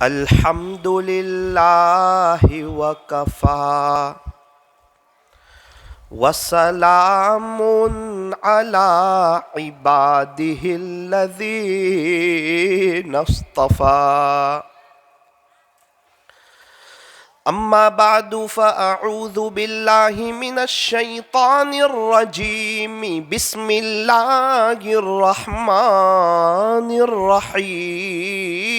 الحمد للہ وکفی وسلام علی عبادہ الذین اصطفی اما بعد فاعوذ باللہ من الشیطان الرجیم بسم اللہ الرحمن الرحیم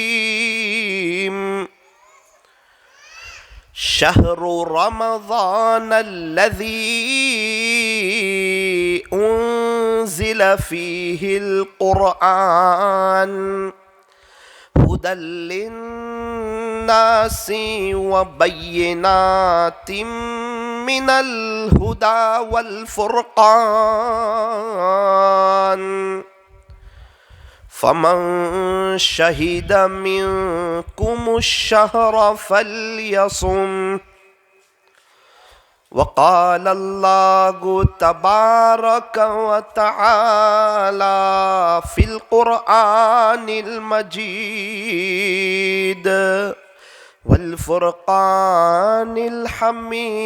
شہر رمضان الذی انزل فیہ القرآن هدى للناس وبينات من الهدى والفرقان فمن شهد منكم الشهر فليصم وقال الله تبارك وتعالى في القرآن المجيد والفرقان الحميد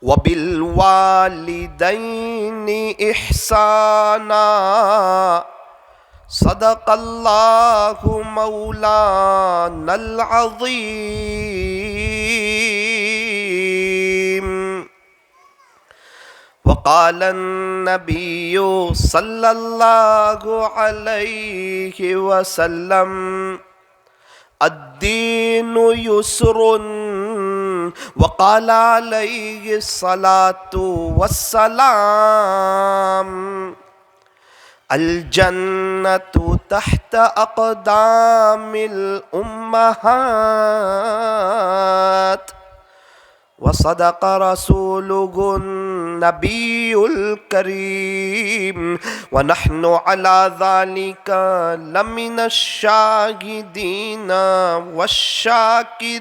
وبالوالدين إحسانا صدق اللہ مولانا العظیم وقال النبی صلی اللہ علیہ وسلم الدین یسر وقال علیہ الصلاة والسلام الجنة تحت اقدام الامہات وصدق رسوله النبي الكريم ونحن على ذلك لمن الشاهدين والشاكرين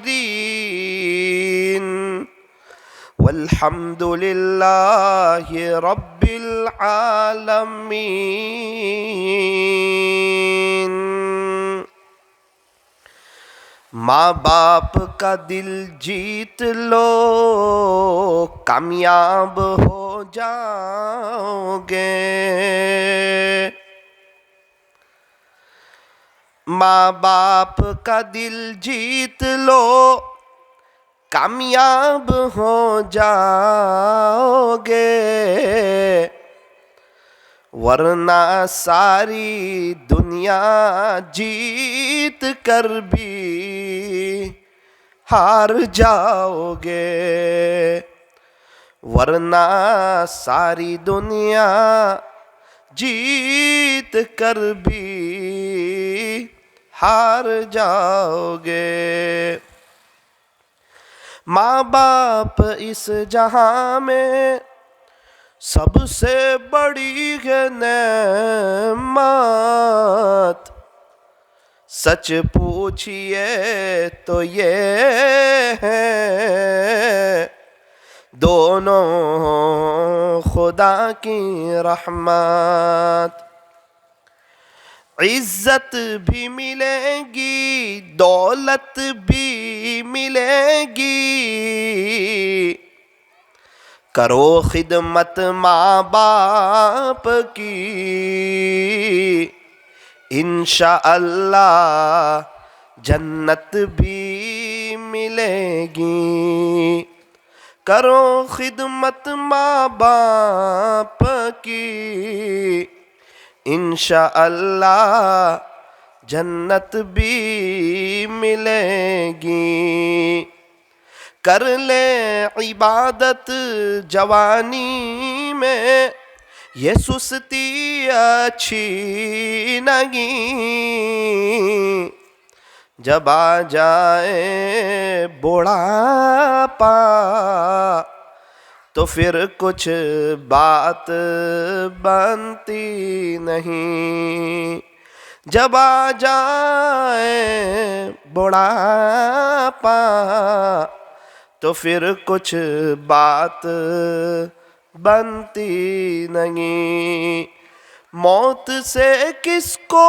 والحمد للہ رب العالمین۔ ماں باپ کا دل جیت لو کامیاب ہو جاؤ گے، ماں باپ کا دل جیت لو کامیاب ہو جاؤ گے، ورنہ ساری دنیا جیت کر بھی ہار جاؤ گے، ورنہ ساری دنیا جیت کر بھی ہار جاؤ گے۔ ماں باپ اس جہاں میں سب سے بڑی ہے نعمت، سچ پوچھئے تو یہ ہے دونوں خدا کی رحمت۔ عزت بھی ملے گی دولت بھی ملے گی، کرو خدمت ماں باپ کی انشاءاللہ جنت بھی ملے گی، کرو خدمت ماں باپ کی انشاءاللہ جنت بھی ملے گی۔ کر لے عبادت جوانی میں یہ سستی اچھی نہیں، جب آ جائے بڑھاپا تو پھر کچھ بات بنتی نہیں، جب آ جائے بڑھاپا تو پھر کچھ بات بنتی نہیں۔ موت سے کس کو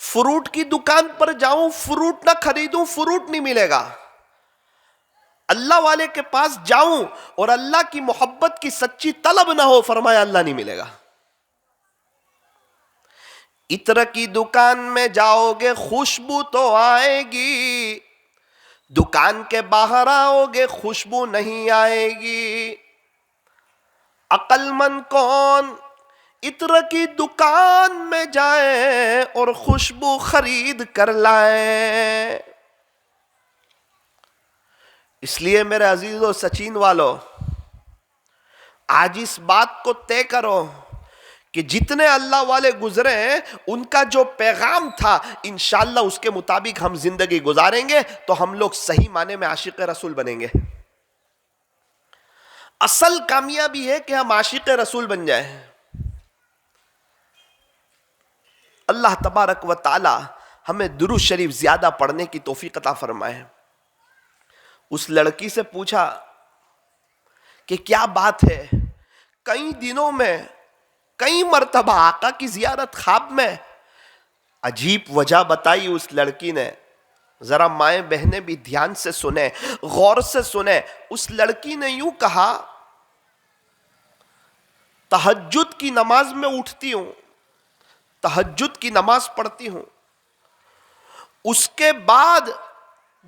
فروٹ کی دکان پر جاؤں فروٹ نہ خریدوں فروٹ نہیں ملے گا. اللہ والے کے پاس جاؤں اور اللہ کی محبت کی سچی طلب نہ ہو, فرمایا اللہ نہیں ملے گا. عطر کی دکان میں جاؤ گے خوشبو تو آئے گی, دکان کے باہر آؤ گے خوشبو نہیں آئے گی. عقل مند کون عطر کی دکان میں جائے اور خوشبو خرید کر لائے. اس لیے میرے عزیزو سچین والو, آج اس بات کو طے کرو کہ جتنے اللہ والے گزرے ہیں ان کا جو پیغام تھا انشاءاللہ اس کے مطابق ہم زندگی گزاریں گے تو ہم لوگ صحیح معنی میں عاشق رسول بنیں گے. اصل کامیابی ہے کہ ہم عاشق رسول بن جائیں. اللہ تبارک و تعالی ہمیں درود شریف زیادہ پڑھنے کی توفیق عطا فرمائے. اس لڑکی سے پوچھا کہ کیا بات ہے, کئی دنوں میں کئی مرتبہ آقا کی زیارت خواب میں. عجیب وجہ بتائی اس لڑکی نے. ذرا مائیں بہنیں بھی دھیان سے سنیں, غور سے سنیں. اس لڑکی نے یوں کہا, تہجد کی نماز میں اٹھتی ہوں, تہجد کی نماز پڑھتی ہوں, اس کے بعد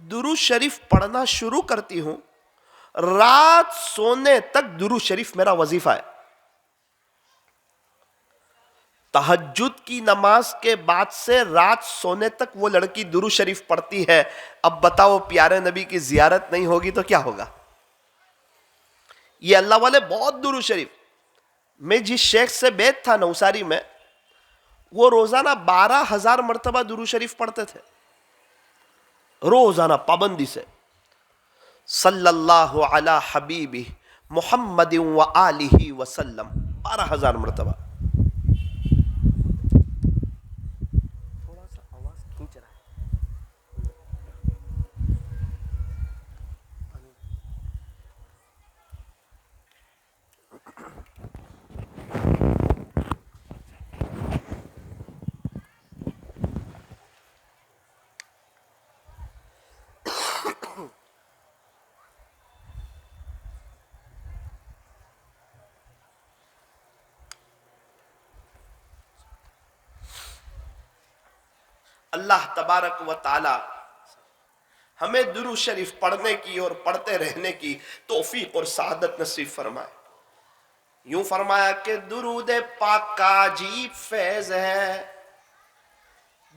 درود شریف پڑھنا شروع کرتی ہوں, رات سونے تک درود شریف میرا وظیفہ ہے. تہجد کی نماز کے بعد سے رات سونے تک وہ لڑکی درود شریف پڑھتی ہے. اب بتاؤ پیارے نبی کی زیارت نہیں ہوگی تو کیا ہوگا؟ یہ اللہ والے بہت درود شریف. میں جس شیخ سے بیت تھا نوساری میں, وہ روزانہ 12,000 مرتبہ درود شریف پڑھتے تھے, روزانہ پابندی سے. صلی اللہ علی حبیبہ محمد و آلہ وسلم 12,000 مرتبہ. تھوڑا سا آواز کھینچ رہا ہے. اللہ تبارک و تعالی ہمیں درود شریف پڑھنے کی اور پڑھتے رہنے کی توفیق اور سعادت نصیب فرمائے. یوں فرمایا کہ درود پاک کا عجیب فیض ہے,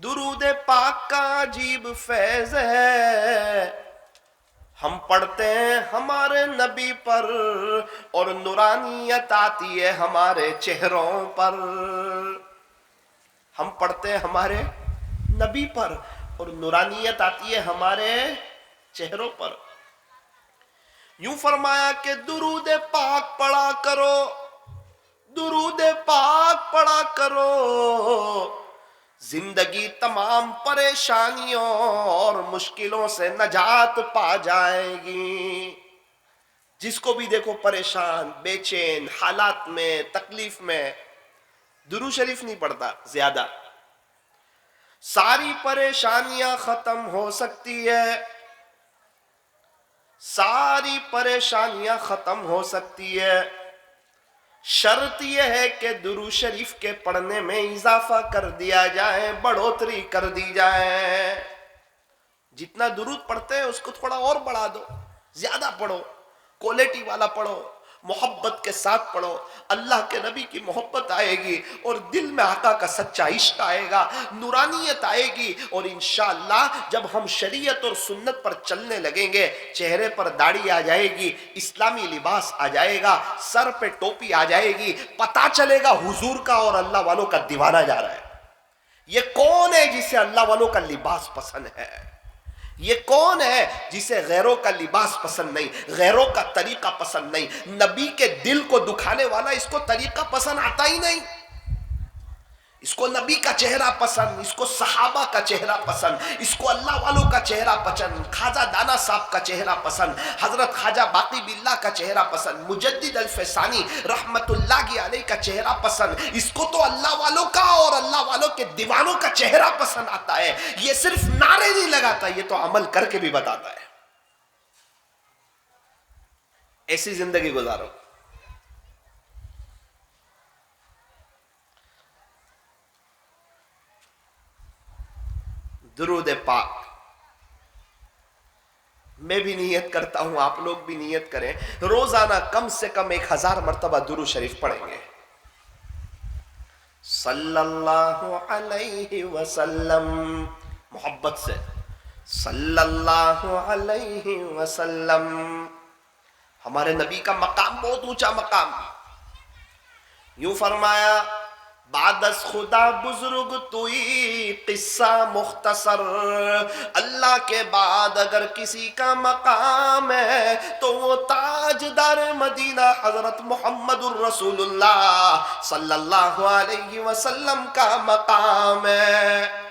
درود پاک کا عجیب فیض ہے. ہم پڑھتے ہیں ہمارے نبی پر اور نورانیت آتی ہے ہمارے چہروں پر. ہم پڑھتے ہیں ہمارے نبی پر اور نورانیت آتی ہے ہمارے چہروں پر. یوں فرمایا کہ درود پاک پڑھا کرو, درود پاک پڑھا کرو, زندگی تمام پریشانیوں اور مشکلوں سے نجات پا جائے گی. جس کو بھی دیکھو پریشان بے چین حالات میں تکلیف میں, درود شریف نہیں پڑھتا زیادہ, ساری پریشانیاں ختم ہو سکتی ہے, ساری پریشانیاں ختم ہو سکتی ہے. شرط یہ ہے کہ درود شریف کے پڑھنے میں اضافہ کر دیا جائے, بڑھوتری کر دی جائے. جتنا درود پڑھتے ہیں اس کو تھوڑا اور بڑھا دو, زیادہ پڑھو, کوالٹی والا پڑھو, محبت کے ساتھ پڑھو. اللہ کے نبی کی محبت آئے گی اور دل میں آقا کا سچا عشق آئے گا, نورانیت آئے گی. اور انشاءاللہ جب ہم شریعت اور سنت پر چلنے لگیں گے, چہرے پر داڑھی آ جائے گی, اسلامی لباس آ جائے گا, سر پہ ٹوپی آ جائے گی, پتہ چلے گا حضور کا اور اللہ والوں کا دیوانہ جا رہا ہے. یہ کون ہے جسے اللہ والوں کا لباس پسند ہے؟ یہ کون ہے جسے غیروں کا لباس پسند نہیں, غیروں کا طریقہ پسند نہیں؟ نبی کے دل کو دکھانے والا اس کو طریقہ پسند آتا ہی نہیں. اس کو نبی کا چہرہ پسند، اس کو صحابہ کا چہرہ پسند، اس کو اللہ والوں کا چہرہ پسند، خواجہ دانا صاحب کا چہرہ پسند، حضرت خواجہ باقی باللہ کا چہرہ پسند، مجدد الفسانی رحمت اللہ علیہ کا چہرہ پسند، اس کو تو اللہ والوں کا اور اللہ والوں کے دیوانوں کا چہرہ پسند آتا ہے۔ یہ صرف نعرے نہیں لگاتا، یہ تو عمل کر کے بھی بتاتا ہے۔ ایسی زندگی گزارو۔ درود پاک میں بھی نیت کرتا ہوں، آپ لوگ بھی نیت کریں، روزانہ کم سے کم 1000 مرتبہ درود شریف پڑھیں گے۔ صلی اللہ علیہ وسلم، محبت سے صلی اللہ علیہ وسلم۔ ہمارے نبی کا مقام بہت اونچا مقام، یوں فرمایا بعد از خدا بزرگ توئی قصہ مختصر، اللہ کے بعد اگر کسی کا مقام ہے تو وہ تاجدار مدینہ حضرت محمد الرسول اللہ صلی اللہ علیہ وسلم کا مقام ہے۔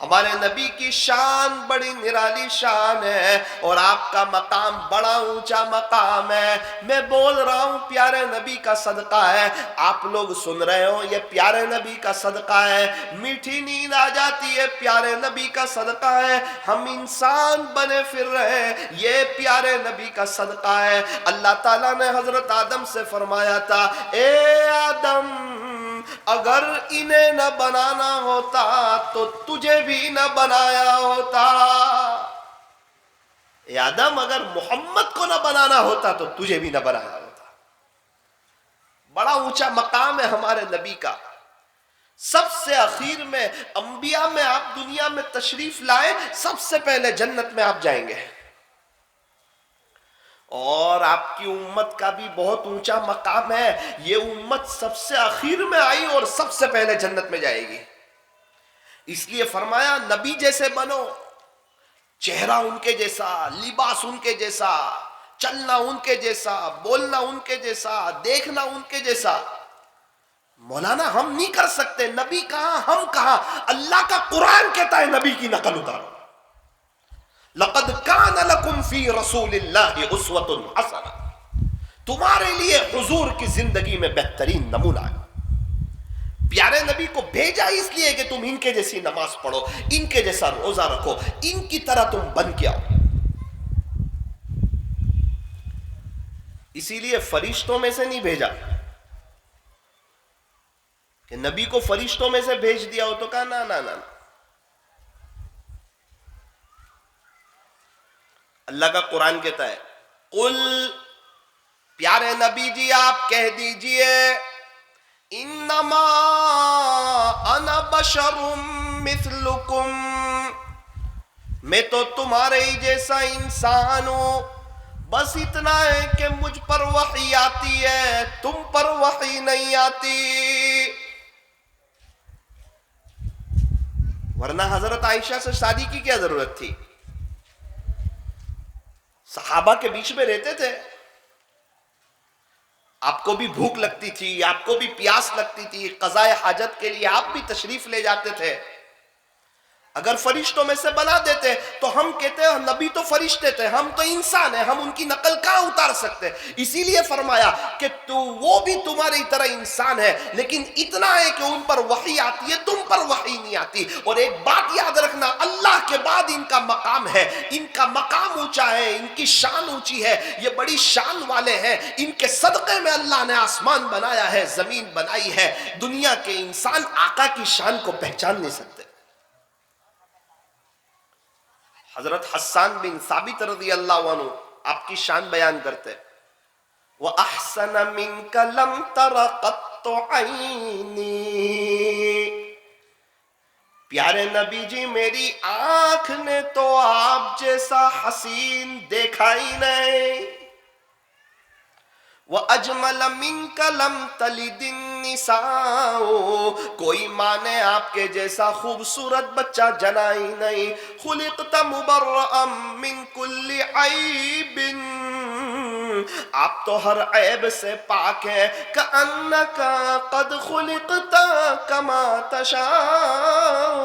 ہمارے نبی کی شان بڑی نرالی شان ہے اور آپ کا مقام بڑا اونچا مقام ہے۔ میں بول رہا ہوں پیارے نبی کا صدقہ ہے، آپ لوگ سن رہے ہو یہ پیارے نبی کا صدقہ ہے، میٹھی نیند آ جاتی ہے پیارے نبی کا صدقہ ہے، ہم انسان بنے پھر رہے ہیں یہ پیارے نبی کا صدقہ ہے۔ اللہ تعالیٰ نے حضرت آدم سے فرمایا تھا، اے آدم اگر انہیں نہ بنانا ہوتا تو تجھے بھی نہ بنایا ہوتا۔ اے آدم اگر محمد کو نہ بنانا ہوتا تو تجھے بھی نہ بنایا ہوتا۔ بڑا اونچا مقام ہے ہمارے نبی کا۔ سب سے اخیر میں انبیاء میں آپ دنیا میں تشریف لائے، سب سے پہلے جنت میں آپ جائیں گے، اور آپ کی امت کا بھی بہت اونچا مقام ہے، یہ امت سب سے اخیر میں آئی اور سب سے پہلے جنت میں جائے گی۔ اس لیے فرمایا نبی جیسے بنو، چہرہ ان کے جیسا، لباس ان کے جیسا، چلنا ان کے جیسا، بولنا ان کے جیسا، دیکھنا ان کے جیسا۔ مولانا ہم نہیں کر سکتے، نبی کہاں ہم کہاں، اللہ کا قرآن کہتا ہے نبی کی نقل اتارو۔ لقد کان لکم فی رسول اللہ اسوۃ حسنہ، تمہارے لیے حضور کی زندگی میں بہترین نمونہ ہے۔ پیارے نبی کو بھیجا اس لیے کہ تم ان کے جیسی نماز پڑھو، ان کے جیسا روزہ رکھو، ان کی طرح تم بن کے آؤ۔ اسی لیے فرشتوں میں سے نہیں بھیجا کہ نبی کو فرشتوں میں سے بھیج دیا ہو تو کہا نا نا نا، اللہ کا قرآن کہتا ہے قل، پیارے نبی جی آپ کہہ دیجئے، انما انا بشر مثلکم، میں تو تمہارے ہی جیسا انسان ہوں، بس اتنا ہے کہ مجھ پر وحی آتی ہے، تم پر وحی نہیں آتی۔ ورنہ حضرت عائشہ سے شادی کی کیا ضرورت تھی؟ صحابہ کے بیچ میں رہتے تھے، آپ کو بھی بھوک لگتی تھی، آپ کو بھی پیاس لگتی تھی، قضاء حاجت کے لیے آپ بھی تشریف لے جاتے تھے۔ اگر فرشتوں میں سے بنا دیتے تو ہم کہتے ہیں نبی تو فرشتے تھے، ہم تو انسان ہیں، ہم ان کی نقل کہاں اتار سکتے؟ اسی لیے فرمایا کہ وہ بھی تمہاری طرح انسان ہے، لیکن اتنا ہے کہ ان پر وحی آتی ہے، تم پر وحی نہیں آتی۔ اور ایک بات یاد رکھنا، اللہ کے بعد ان کا مقام ہے، ان کا مقام اونچا ہے، ان کی شان اونچی ہے، یہ بڑی شان والے ہیں، ان کے صدقے میں اللہ نے آسمان بنایا ہے، زمین بنائی ہے۔ دنیا کے انسان آقا کی شان کو پہچان نہیں سکتے۔ حضرت حسان بن ثابت رضی اللہ عنہ آپ کی شان بیان کرتے، وَأَحْسَنَ مِنْكَ لَمْ تَرَ قَطُّ عَيْنِي، پیارے نبی جی میری آنکھ نے تو آپ جیسا حسین دیکھا ہی نہیں۔ وَأَجْمَلَ مِنْكَ لَمْ تَلِدِ النِّسَاءُ، کوئی ماں نے آپ کے جیسا خوبصورت بچہ جنا ہی نہیں. خُلِقْتَ مُبَرَّأً مِّن كُلِّ عَيْبٍ، آپ تو ہر عیب سے پاک ہیں. كَأَنَّكَ قَدْ خُلِقْتَ كَمَا تَشَاءُ،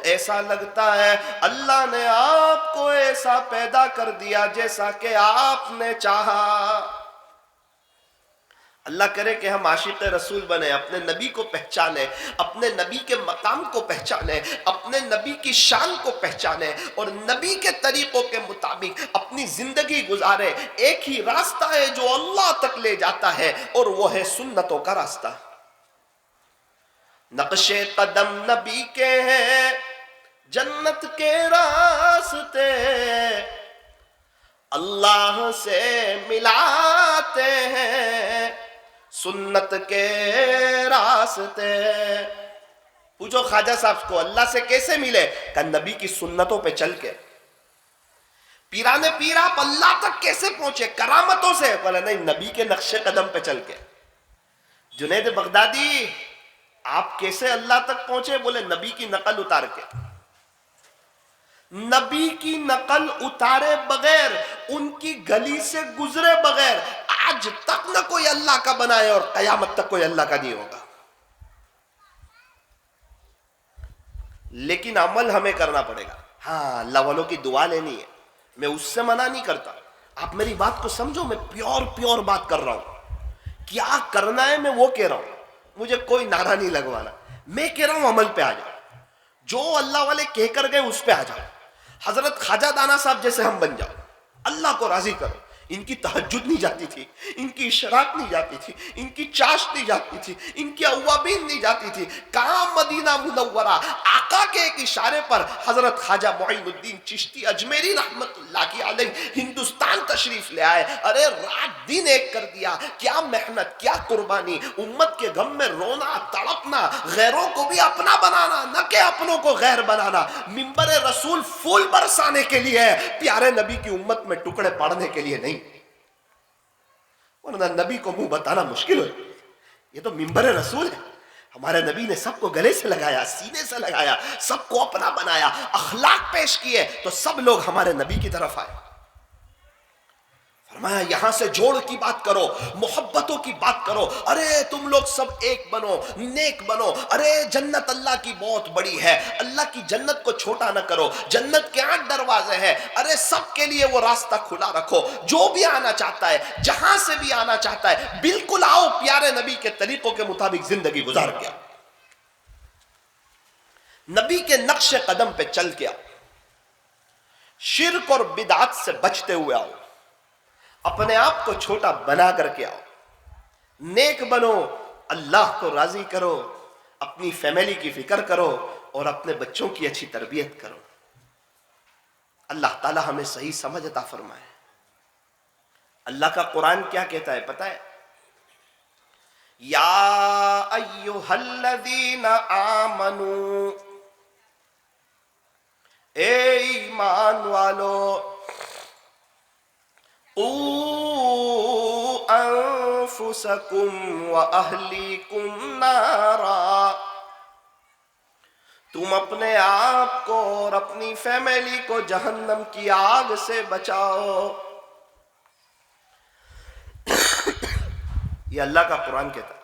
ایسا لگتا ہے اللہ نے آپ کو ایسا پیدا کر دیا جیسا کہ آپ نے چاہا. اللہ کرے کہ ہم عاشق رسول بنیں، اپنے نبی کو پہچانیں، اپنے نبی کے مقام کو پہچانیں، اپنے نبی کی شان کو پہچانیں اور نبی کے طریقوں کے مطابق اپنی زندگی گزاریں. ایک ہی راستہ ہے جو اللہ تک لے جاتا ہے اور وہ ہے سنتوں کا راستہ. نقش قدم نبی کے ہیں جنت کے راستے، اللہ سے ملاتے ہیں سنت کے راستے. پوچھو خواجہ صاحب کو اللہ سے کیسے ملے؟ کہ نبی کی سنتوں پہ چل کے. پیران پیر آپ اللہ تک کیسے پہنچے؟ کرامتوں سے. بولا نہیں، نبی کے نقش قدم پہ چل کے. جنید بغدادی آپ کیسے اللہ تک پہنچے؟ بولے نبی کی نقل اتار کے. نبی کی نقل اتارے بغیر، ان کی گلی سے گزرے بغیر آج تک نہ کوئی اللہ کا بنائے اور قیامت تک کوئی اللہ کا نہیں ہوگا. لیکن عمل ہمیں کرنا پڑے گا. ہاں، اللہ والوں کی دعا لینی ہے، میں اس سے منع نہیں کرتا. آپ میری بات کو سمجھو، میں پیور بات کر رہا ہوں. کیا کرنا ہے میں وہ کہہ رہا ہوں، مجھے کوئی نعرہ نہیں لگوانا. میں کہہ رہا ہوں عمل پہ آ جاؤ، جو اللہ والے کہہ کر گئے اس پہ آ جاؤ. حضرت خواجہ دانا صاحب جیسے ہم بن جاؤ، اللہ کو راضی کرو. ان کی تہجد نہیں جاتی تھی، ان کی اشراق نہیں جاتی تھی، ان کی چاشت نہیں جاتی تھی، ان کی اوابین نہیں جاتی تھی. کہاں مدینہ منورہ آقا کے ایک اشارے پر حضرت خواجہ معین الدین چشتی اجمیری رحمت اللہ کی علیہ ہندوستان تشریف لے آئے. ارے رات دن ایک کر دیا. کیا محنت، کیا قربانی. امت کے غم میں رونا، تڑپنا، غیروں کو بھی اپنا بنانا نہ کہ اپنوں کو غیر بنانا. منبر رسول پھول برسانے کے لیے ہے، پیارے نبی کی امت میں ٹکڑے پڑنے کے لیے نہیں. ورنہ نبی کو منہ بتانا مشکل ہے. یہ تو منبر رسول ہے. ہمارے نبی نے سب کو گلے سے لگایا، سینے سے لگایا، سب کو اپنا بنایا، اخلاق پیش کیے تو سب لوگ ہمارے نبی کی طرف آئے. فرمایا یہاں سے جوڑ کی بات کرو، محبتوں کی بات کرو. ارے تم لوگ سب ایک بنو، نیک بنو. ارے جنت اللہ کی بہت بڑی ہے، اللہ کی جنت کو چھوٹا نہ کرو. جنت کے 8 دروازے ہیں. ارے سب کے لیے وہ راستہ کھلا رکھو. جو بھی آنا چاہتا ہے، جہاں سے بھی آنا چاہتا ہے، بالکل آؤ، پیارے نبی کے طریقوں کے مطابق زندگی گزار کے آؤ. نبی کے نقش قدم پہ چل کے آؤ. شرک اور بدعت سے بچتے ہوئے آؤ. اپنے آپ کو چھوٹا بنا کر کے آؤ. نیک بنو، اللہ کو راضی کرو، اپنی فیملی کی فکر کرو اور اپنے بچوں کی اچھی تربیت کرو. اللہ تعالی ہمیں صحیح سمجھ عطا فرمائے. اللہ کا قرآن کیا کہتا ہے پتہ ہے؟ یا ایھا الذین آمنو، اے ایمان والو، قُوا أَنفُسَكُمْ وَأَهْلِيكُمْ نَارًا، تم اپنے آپ کو اور اپنی فیملی کو جہنم کی آگ سے بچاؤ. یہ اللہ کا قرآن کہتا ہے.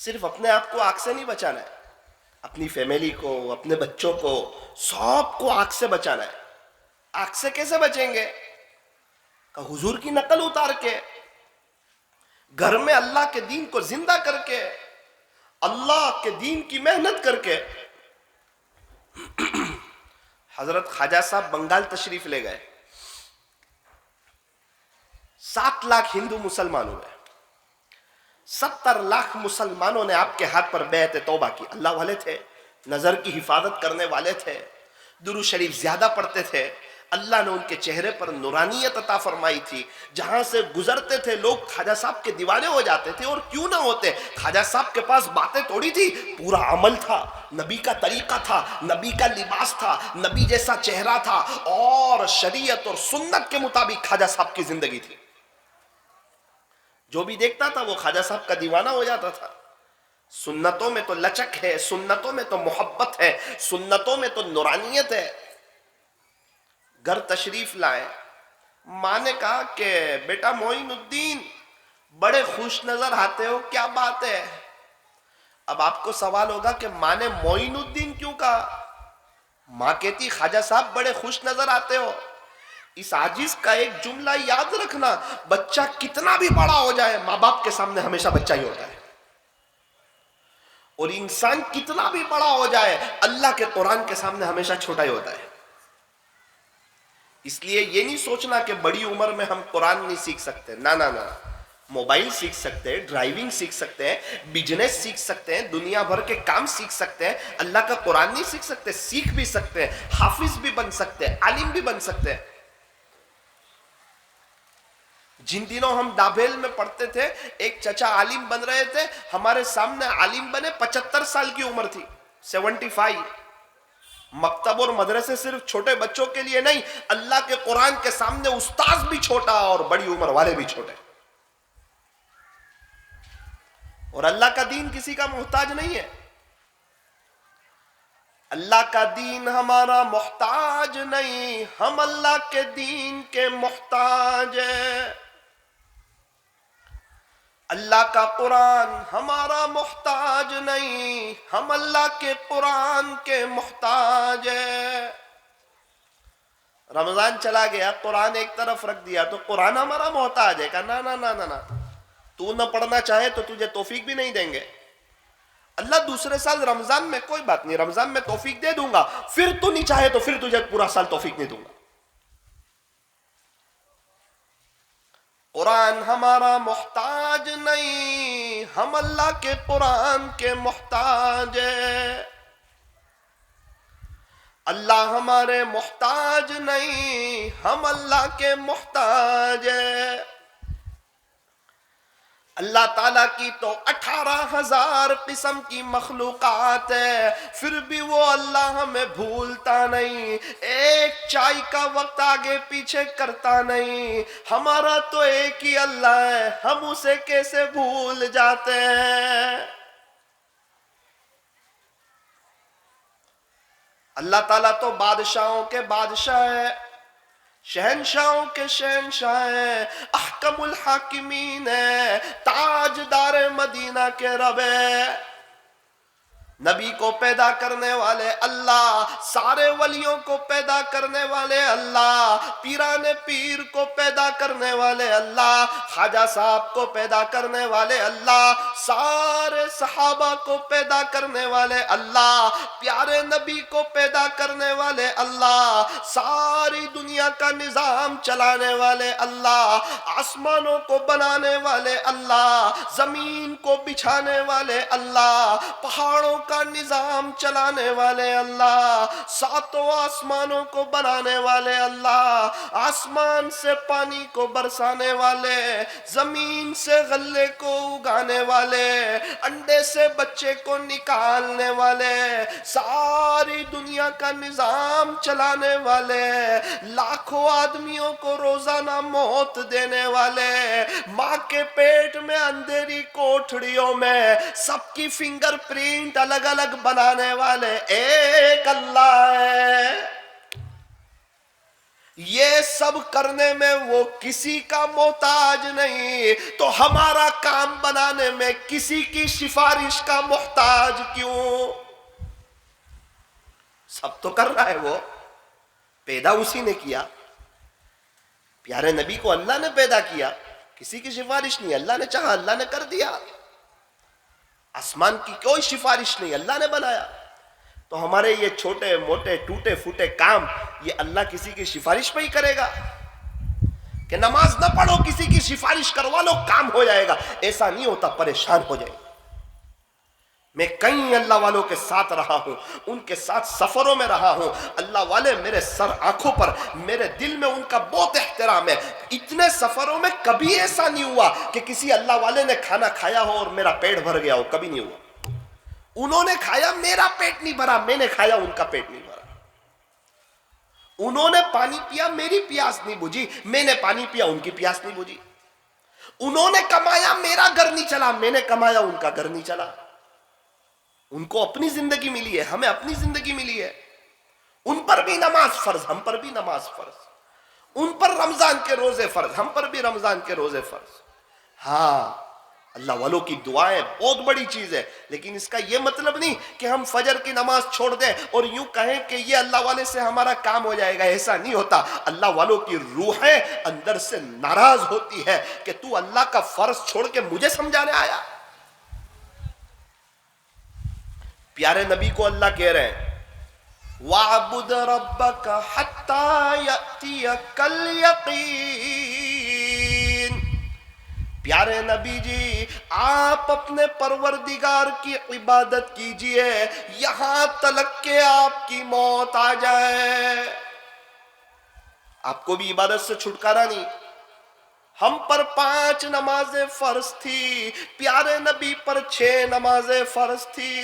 صرف اپنے آپ کو آگ سے نہیں بچانا ہے، اپنی فیملی کو، اپنے بچوں کو، سب کو آگ سے بچانا ہے. آگ سے کیسے بچیں گے؟ کہ حضور کی نقل اتار کے، گھر میں اللہ کے دین کو زندہ کر کے، اللہ کے دین کی محنت کر کے. حضرت خواجہ صاحب بنگال تشریف لے گئے. 7 لاکھ ہندو مسلمان ہوئے. 70 لاکھ مسلمانوں نے آپ کے ہاتھ پر بیعت توبہ کی. اللہ والے تھے، نظر کی حفاظت کرنے والے تھے، درود شریف زیادہ پڑھتے تھے. اللہ نے ان کے چہرے پر نورانیت عطا فرمائی تھی. جہاں سے گزرتے تھے لوگ خواجہ صاحب کے دیوانے ہو جاتے تھے. اور کیوں نہ ہوتے؟ خواجہ صاحب کے پاس باتیں تھوڑی تھی، پورا عمل تھا، نبی کا طریقہ تھا، نبی کا لباس تھا، نبی جیسا چہرہ تھا، اور شریعت اور سنت کے مطابق خواجہ صاحب کی زندگی تھی. جو بھی دیکھتا تھا وہ خواجہ صاحب کا دیوانہ ہو جاتا تھا. سنتوں میں تو لچک ہے، سنتوں میں تو محبت ہے، سنتوں میں تو نورانیت ہے. گھر تشریف لائے، ماں نے کہا کہ بیٹا معین الدین بڑے خوش نظر آتے ہو، کیا بات ہے؟ اب آپ کو سوال ہوگا کہ ماں نے معین الدین کیوں کہا؟ ماں کہتی خواجہ صاحب بڑے خوش نظر آتے ہو. اس عاجز کا ایک جملہ یاد رکھنا، بچہ کتنا بھی بڑا ہو جائے ماں باپ کے سامنے ہمیشہ بچہ ہی ہوتا ہے، اور انسان کتنا بھی بڑا ہو جائے اللہ کے قرآن کے سامنے ہمیشہ چھوٹا ہی ہوتا ہے. اس لیے یہ نہیں سوچنا کہ بڑی عمر میں ہم قرآن نہیں سیکھ سکتے. نہ نہ نہ، موبائل سیکھ سکتے ہیں، ڈرائیونگ سیکھ سکتے ہیں، بزنس سیکھ سکتے ہیں، دنیا بھر کے کام سیکھ سکتے ہیں. اللہ کا قرآن نہیں سیکھ سکتے؟ سیکھ بھی سکتے ہیں، حافظ بھی بن سکتے ہیں، عالم بھی بن سکتے ہیں. جن دنوں ہم ڈابھیل میں پڑھتے تھے، ایک چچا عالم بن رہے تھے، ہمارے سامنے عالم بنے، 75 سال کی عمر تھی، 75. مکتب اور مدرسے صرف چھوٹے بچوں کے لیے نہیں، اللہ کے قرآن کے سامنے استاذ بھی چھوٹا اور بڑی عمر والے بھی چھوٹے. اور اللہ کا دین کسی کا محتاج نہیں ہے. اللہ کا دین ہمارا محتاج نہیں، ہم اللہ کے دین کے محتاج ہیں. اللہ کا قرآن ہمارا محتاج نہیں، ہم اللہ کے قرآن کے محتاج ہیں. رمضان چلا گیا، قرآن ایک طرف رکھ دیا تو قرآن ہمارا محتاج ہے. کہ نہ نہ نہ نہ، تو نہ پڑھنا چاہے تو تجھے توفیق بھی نہیں دیں گے. اللہ دوسرے سال رمضان میں کوئی بات نہیں، رمضان میں توفیق دے دوں گا، پھر تو نہیں چاہے تو پھر تجھے پورا سال توفیق نہیں دوں گا. قرآن ہمارا محتاج نہیں، ہم اللہ کے قرآن کے محتاج ہیں. اللہ ہمارے محتاج نہیں، ہم اللہ کے محتاج ہیں. اللہ تعالیٰ کی تو 18,000 قسم کی مخلوقات ہے، پھر بھی وہ اللہ ہمیں بھولتا نہیں، ایک چائے کا وقت آگے پیچھے کرتا نہیں. ہمارا تو ایک ہی اللہ ہے، ہم اسے کیسے بھول جاتے ہیں. اللہ تعالیٰ تو بادشاہوں کے بادشاہ ہے، شہنشاہوں کے شہنشاہ ہیں، احکم الحاکمین ہے، تاجدار مدینہ کے رب ہے. نبی کو پیدا کرنے والے اللہ، سارے ولیوں کو پیدا کرنے والے اللہ، پیران پیر کو پیدا کرنے والے اللہ، خواجہ صاحب کو پیدا کرنے والے اللہ، سارے صحابہ کو پیدا کرنے والے اللہ، پیارے نبی کو پیدا کرنے والے اللہ، ساری دنیا کا نظام چلانے والے اللہ، آسمانوں کو بنانے والے اللہ، زمین کو بچھانے والے اللہ، پہاڑوں کا نظام چلانے والے اللہ، ساتوں آسمانوں کو بنانے والے اللہ، آسمان سے پانی کو برسانے والے، زمین سے غلے کو اگانے والے، انڈے سے بچے کو نکالنے والے، ساری دنیا کا نظام چلانے والے، لاکھوں آدمیوں کو روزانہ موت دینے والے، ماں کے پیٹ میں اندھیری کوٹھڑیوں میں سب کی فنگر پرنٹ الگ الگ بنانے والے ایک اللہ ہے. یہ سب کرنے میں وہ کسی کا محتاج نہیں، تو ہمارا کام بنانے میں کسی کی سفارش کا محتاج کیوں؟ سب تو کر رہا ہے، وہ پیدا اسی نے کیا. پیارے نبی کو اللہ نے پیدا کیا، کسی کی سفارش نہیں، اللہ نے چاہا اللہ نے کر دیا. آسمان کی کوئی سفارش نہیں، اللہ نے بنایا. تو ہمارے یہ چھوٹے موٹے ٹوٹے پھوٹے کام، یہ اللہ کسی کی سفارش پہ ہی کرے گا؟ کہ نماز نہ پڑھو کسی کی سفارش کروا لو کام ہو جائے گا؟ ایسا نہیں ہوتا، پریشان ہو جائے گا. میں کئی اللہ والوں کے ساتھ رہا ہوں، ان کے ساتھ سفروں میں رہا ہوں. اللہ والے میرے سر آنکھوں پر، میرے دل میں ان کا بہت احترام ہے. اتنے سفروں میں کبھی ایسا نہیں ہوا کہ کسی اللہ والے نے کھانا کھایا ہو اور میرا پیٹ بھر گیا ہو، کبھی نہیں ہوا. انہوں نے کھایا، میرا پیٹ نہیں بھرا، میں نے کھایا، ان کا پیٹ نہیں بھرا. انہوں نے پانی پیا، میری پیاس نہیں بجھی، میں نے پانی پیا، ان کی پیاس نہیں بجھی. انہوں نے کمایا میرا گھر نہیں چلا، میں نے کمایا ان کا گھر نہیں چلا. ان کو اپنی زندگی ملی ہے، ہمیں اپنی زندگی ملی ہے. ان پر بھی نماز فرض، ہم پر بھی نماز فرض. ان پر رمضان کے روزے فرض، ہم پر بھی رمضان کے روزے فرض. ہاں اللہ والوں کی دعائیں بہت بڑی چیز ہے، لیکن اس کا یہ مطلب نہیں کہ ہم فجر کی نماز چھوڑ دیں اور یوں کہیں کہ یہ اللہ والے سے ہمارا کام ہو جائے گا. ایسا نہیں ہوتا. اللہ والوں کی روحیں اندر سے ناراض ہوتی ہے کہ تو اللہ کا فرض چھوڑ کے مجھے سمجھانے آیا. پیارے نبی کو اللہ کہہ رہے ہیں وَاعْبُدْ رَبَّكَ حَتَّى يَأْتِيَكَ الْيَقِينُ. پیارے نبی جی آپ اپنے پروردگار کی عبادت کیجئے یہاں تلک کہ آپ کی موت آ جائے. آپ کو بھی عبادت سے چھٹکارا نہیں. ہم پر 5 نمازیں فرض تھی، پیارے نبی پر 6 نمازیں فرض تھی.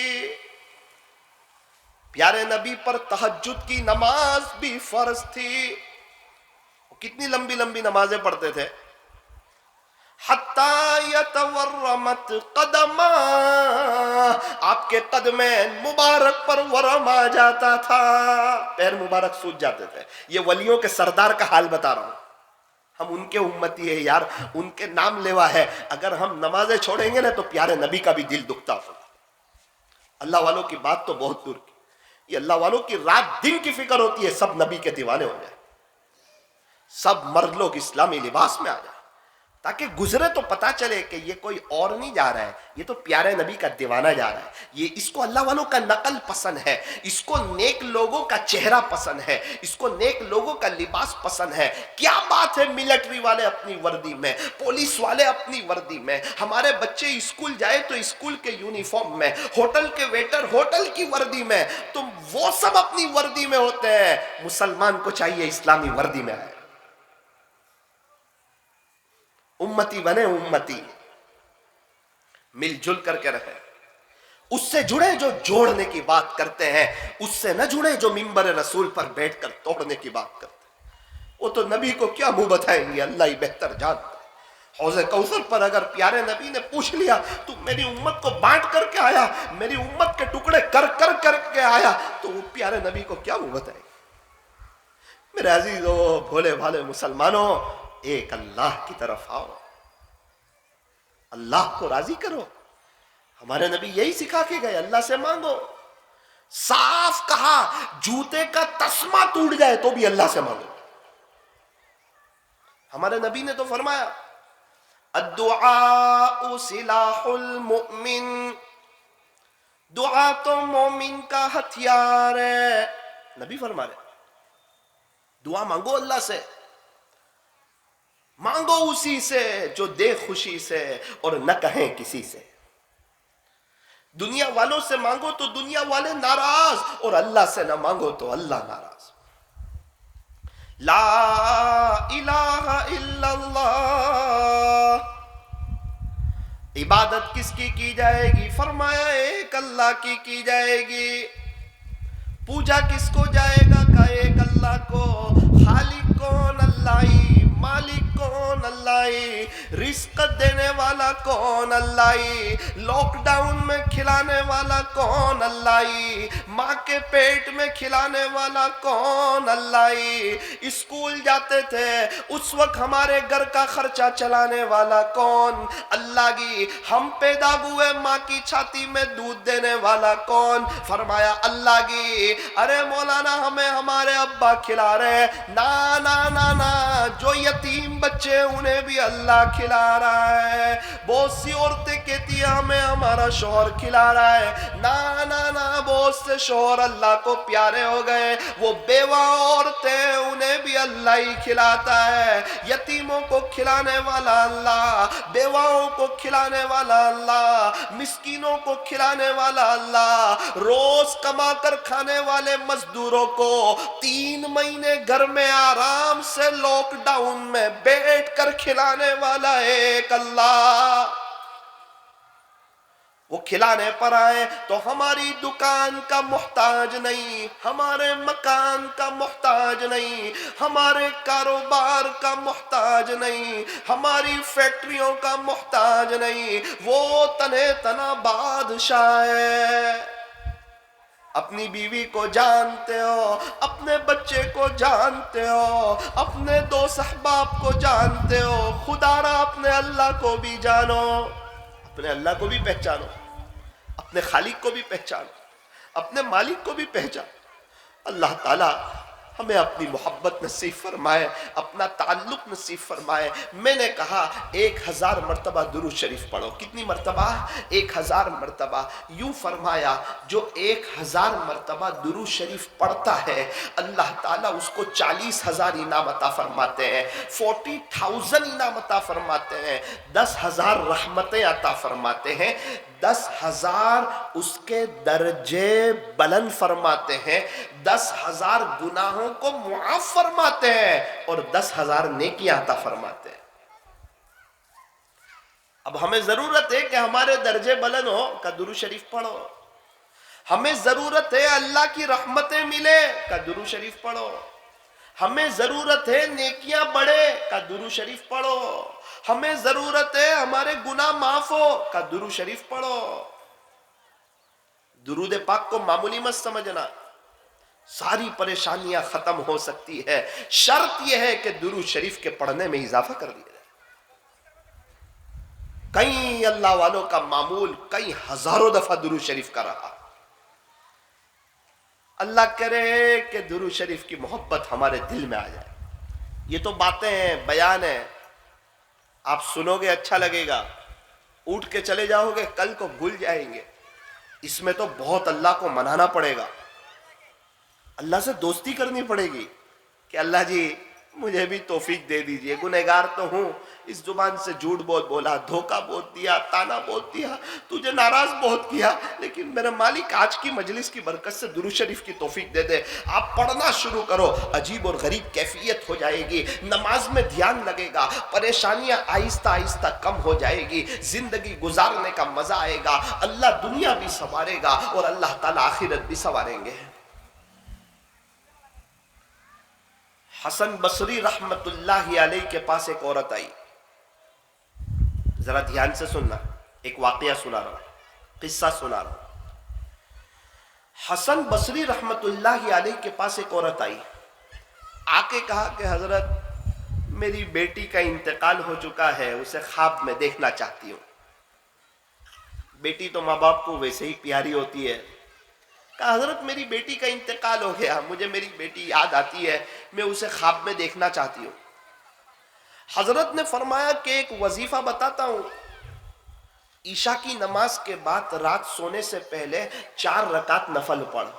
پیارے نبی پر تہجد کی نماز بھی فرض تھی. کتنی لمبی لمبی نمازیں پڑھتے تھے. حتی یتورمت قدما، آپ کے قدمین مبارک پر ورم آ جاتا تھا، پیر مبارک سوج جاتے تھے. یہ ولیوں کے سردار کا حال بتا رہا ہوں. ہم ان کے امتی ہیں یار، ان کے نام لیوا ہے. اگر ہم نمازیں چھوڑیں گے نا تو پیارے نبی کا بھی دل دکھتا ہوگا. اللہ والوں کی بات تو بہت دور کی. یہ اللہ والوں کی رات دن کی فکر ہوتی ہے سب نبی کے دیوانے ہو جائے، سب مرد لوگ اسلامی لباس میں آ جائے، تاکہ گزرے تو پتا چلے کہ یہ کوئی اور نہیں جا رہا ہے، یہ تو پیارے نبی کا دیوانہ جا رہا ہے. یہ اس کو اللہ والوں کا نقل پسند ہے، اس کو نیک لوگوں کا چہرہ پسند ہے، اس کو نیک لوگوں کا لباس پسند ہے. کیا بات ہے ملٹری والے اپنی وردی میں، پولیس والے اپنی وردی میں، ہمارے بچے اسکول جائے تو اسکول کے یونیفارم میں، ہوٹل کے ویٹر ہوٹل کی وردی میں، تو وہ سب اپنی وردی میں ہوتے ہیں. مسلمان کو چاہیے اسلامی وردی میں آئے. امتی بنے، امتی مل جل کر کے رہے. اس سے جڑے جو جوڑنے کی بات کرتے ہیں، اس سے نہ جڑے جو منبر رسول پر بیٹھ کر توڑنے کی بات کرتے ہیں. وہ تو نبی کو کیا منہ بتائیں گے، اللہ ہی بہتر جانتا ہے. حوض کوثر پر اگر پیارے نبی نے پوچھ لیا تو میری امت کو بانٹ کر کے آیا، میری امت کے ٹکڑے کر کر کر کے آیا، تو وہ پیارے نبی کو کیا منہ بتائیں گے. میرے عزیزو، بھولے بھالے مسلمانوں، ایک اللہ کی طرف آؤ، اللہ کو راضی کرو. ہمارے نبی یہی سکھا کے گئے، اللہ سے مانگو. صاف کہا جوتے کا تسمہ ٹوٹ جائے تو بھی اللہ سے مانگو. ہمارے نبی نے تو فرمایا الدعاء سلاح المؤمن، دعا تو مومن کا ہتھیار ہے. نبی فرما رہے دعا مانگو اللہ سے، مانگو اسی سے جو دے خوشی سے اور نہ کہیں کسی سے. دنیا والوں سے مانگو تو دنیا والے ناراض، اور اللہ سے نہ مانگو تو اللہ ناراض. لا الہ الا اللہ. عبادت کس کی جائے گی؟ فرمایا ایک اللہ کی جائے گی. پوجا کس کو جائے گا؟ کہ ایک اللہ کو. خالق کون؟ اللہ ہی. مالک کون؟ اللہ ہی. رزق دینے والا کون؟ اللہ ہی. لاک ڈاؤن میں کھلانے والا کون؟ اللہ ہی. ماں کے پیٹ میں کھلانے والا کون؟ اللہ ہی. اسکول جاتے تھے اس وقت ہمارے گھر کا خرچہ چلانے والا کون؟ اللہ کی. ہم پیدا ہوئے ماں کی چھاتی میں دودھ دینے والا کون؟ فرمایا اللہ کی. ارے مولانا ہمیں ہمارے ابا کھلا رہے، نا نا نا نا، جو یتیم بچے انہیں بھی اللہ کھلا رہا ہے. بہت سی عورتیں کہتی ہیں ہمیں ہمارا شوہر کھلا رہا ہے، نا نا نا، بہت سے شوہر اللہ کو پیارے ہو گئے، وہ بیوہ عورتیں انہیں بھی اللہ ہی کھلاتا ہے. یتیموں کو کھلانے والا اللہ، بیواؤں کو کھلانے والا اللہ، مسکینوں کو کھلانے والا اللہ، روز کما کر کھانے والے مزدوروں کو 3 مہینے گھر میں آرام سے لاک ڈاؤن میں بیٹھ کر کھلانے والا ایک اللہ. وہ کھلانے پر آئے تو ہماری دکان کا محتاج نہیں، ہمارے مکان کا محتاج نہیں، ہمارے کاروبار کا محتاج نہیں، ہماری فیکٹریوں کا محتاج نہیں، وہ تنہ تنا بادشاہ ہے۔ اپنی بیوی کو جانتے ہو، اپنے بچے کو جانتے ہو، اپنے دوست احباب کو جانتے ہو، خدا را اپنے اللہ کو بھی جانو، اپنے اللہ کو بھی پہچانو، اپنے خالق کو بھی پہچانو، اپنے مالک کو بھی پہچانو۔ اللہ تعالی ہمیں اپنی محبت نصیب فرمائے، اپنا تعلق نصیب فرمائے۔ میں نے کہا 1000 مرتبہ درود شریف پڑھو۔ کتنی مرتبہ؟ 1000 مرتبہ۔ یوں فرمایا جو 1000 مرتبہ درود شریف پڑھتا ہے اللہ تعالیٰ اس کو 40,000 انعام عطا فرماتے ہیں، 40,000 انعام عطا فرماتے ہیں، 10,000 رحمتیں عطا فرماتے ہیں، 10,000 اس کے درجے بلند فرماتے ہیں، 10,000 گناہوں کو معاف فرماتے ہیں اور 10,000 نیکیاں عطا فرماتے ہیں۔ اب ہمیں ضرورت ہے کہ ہمارے درجے بلند ہو کا درود شریف پڑھو، ہمیں ضرورت ہے اللہ کی رحمتیں ملے کا درود شریف پڑھو، ہمیں ضرورت ہے نیکیاں بڑھے کا درود شریف پڑھو، ہمیں ضرورت ہے ہمارے گناہ معاف ہو کا درود شریف پڑھو۔ درود پاک کو معمولی مت سمجھنا، ساری پریشانیاں ختم ہو سکتی ہے، شرط یہ ہے کہ درود شریف کے پڑھنے میں اضافہ کر دیا جائے۔ کئی اللہ والوں کا معمول کئی ہزاروں دفعہ درود شریف کا رہا۔ اللہ کرے کہ درود شریف کی محبت ہمارے دل میں آ جائے۔ یہ تو باتیں ہیں، بیان ہیں، آپ سنو گے اچھا لگے گا، اٹھ کے چلے جاؤ گے کل کو بھول جائیں گے۔ اس میں تو بہت اللہ کو منانا پڑے گا، اللہ سے دوستی کرنی پڑے گی کہ اللہ جی مجھے بھی توفیق دے دیجئے، گنہگار تو ہوں، اس زبان سے جھوٹ بہت بولا، دھوکہ بہت دیا، تانا بہت دیا، تجھے ناراض بہت کیا، لیکن میرے مالک آج کی مجلس کی برکت سے درود شریف کی توفیق دے دے۔ آپ پڑھنا شروع کرو، عجیب اور غریب کیفیت ہو جائے گی، نماز میں دھیان لگے گا، پریشانیاں آہستہ آہستہ کم ہو جائے گی، زندگی گزارنے کا مزہ آئے گا، اللہ دنیا بھی سنوارے گا اور اللہ تعالیٰ آخرت بھی سنواریں گے۔ حسن بصری رحمت اللہ علیہ کے پاس ایک عورت آئی، ذرا دھیان سے سننا، ایک واقعہ سنا رہا ہوں، قصہ سنا رہا ہوں۔ حسن بصری رحمت اللہ علیہ کے پاس ایک عورت آئی، آ کے کہا کہ حضرت میری بیٹی کا انتقال ہو چکا ہے، اسے خواب میں دیکھنا چاہتی ہوں۔ بیٹی تو ماں باپ کو ویسے ہی پیاری ہوتی ہے۔ کہا حضرت میری بیٹی کا انتقال ہو گیا، مجھے میری بیٹی یاد آتی ہے، میں اسے خواب میں دیکھنا چاہتی ہوں۔ حضرت نے فرمایا کہ ایک وظیفہ بتاتا ہوں، عشاء کی نماز کے بعد رات سونے سے پہلے 4 رکعت نفل پڑھ،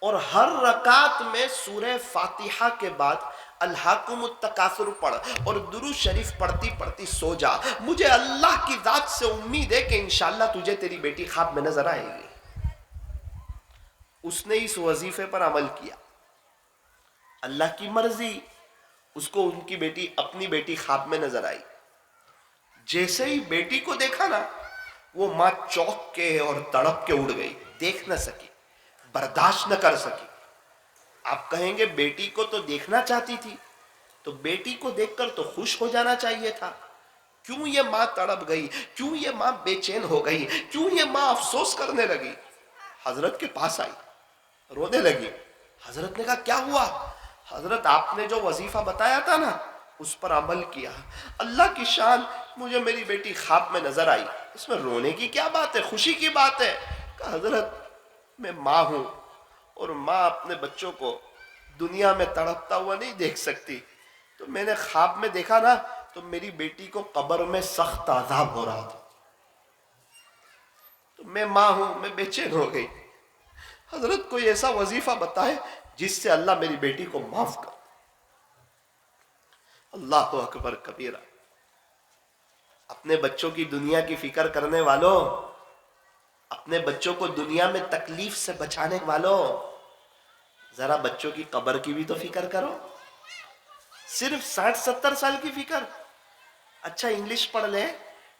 اور ہر رکعت میں سورہ فاتحہ کے بعد الہاکم التکاثر پڑھ اور درود شریف پڑھتی پڑھتی سو جا، مجھے اللہ کی ذات سے امید ہے کہ انشاءاللہ تجھے تیری بیٹی خواب میں نظر آئے گی۔ اس نے اس وظیفے پر عمل کیا، اللہ کی مرضی، اس کو ان کی بیٹی اپنی بیٹی خواب میں نظر آئی۔ جیسے ہی بیٹی کو دیکھا نا، وہ ماں چوک کے اور تڑپ کے اڑ گئی، دیکھ نہ سکی، برداشت نہ کر سکی۔ آپ کہیں گے بیٹی کو تو دیکھنا چاہتی تھی، تو بیٹی کو دیکھ کر تو خوش ہو جانا چاہیے تھا، کیوں یہ ماں تڑپ گئی، کیوں یہ ماں بے چین ہو گئی، کیوں یہ ماں افسوس کرنے لگی؟ حضرت کے پاس آئی، رونے لگی۔ حضرت نے کہا کیا ہوا؟ حضرت آپ نے جو وظیفہ بتایا تھا نا اس پر عمل کیا، اللہ کی شان، مجھے میری بیٹی خواب میں نظر آئی، اس میں رونے کی کیا بات ہے، خوشی کی بات ہے۔ کہا حضرت میں ماں ہوں اور ماں اپنے بچوں کو دنیا میں تڑپتا ہوا نہیں دیکھ سکتی، تو میں نے خواب میں دیکھا نا تو میری بیٹی کو قبر میں سخت عذاب ہو رہا تھا، تو میں ماں ہوں، میں بے چین ہو گئی۔ حضرت کوئی ایسا وظیفہ بتائے جس سے اللہ میری بیٹی کو معاف کر۔ اللہ اکبر کبیرہ۔ اپنے بچوں کی دنیا کی فکر کرنے والوں، اپنے بچوں کو دنیا میں تکلیف سے بچانے والوں، ذرا بچوں کی قبر کی بھی تو فکر کرو۔ صرف 60-70 سال کی فکر، اچھا انگلش پڑھ لیں،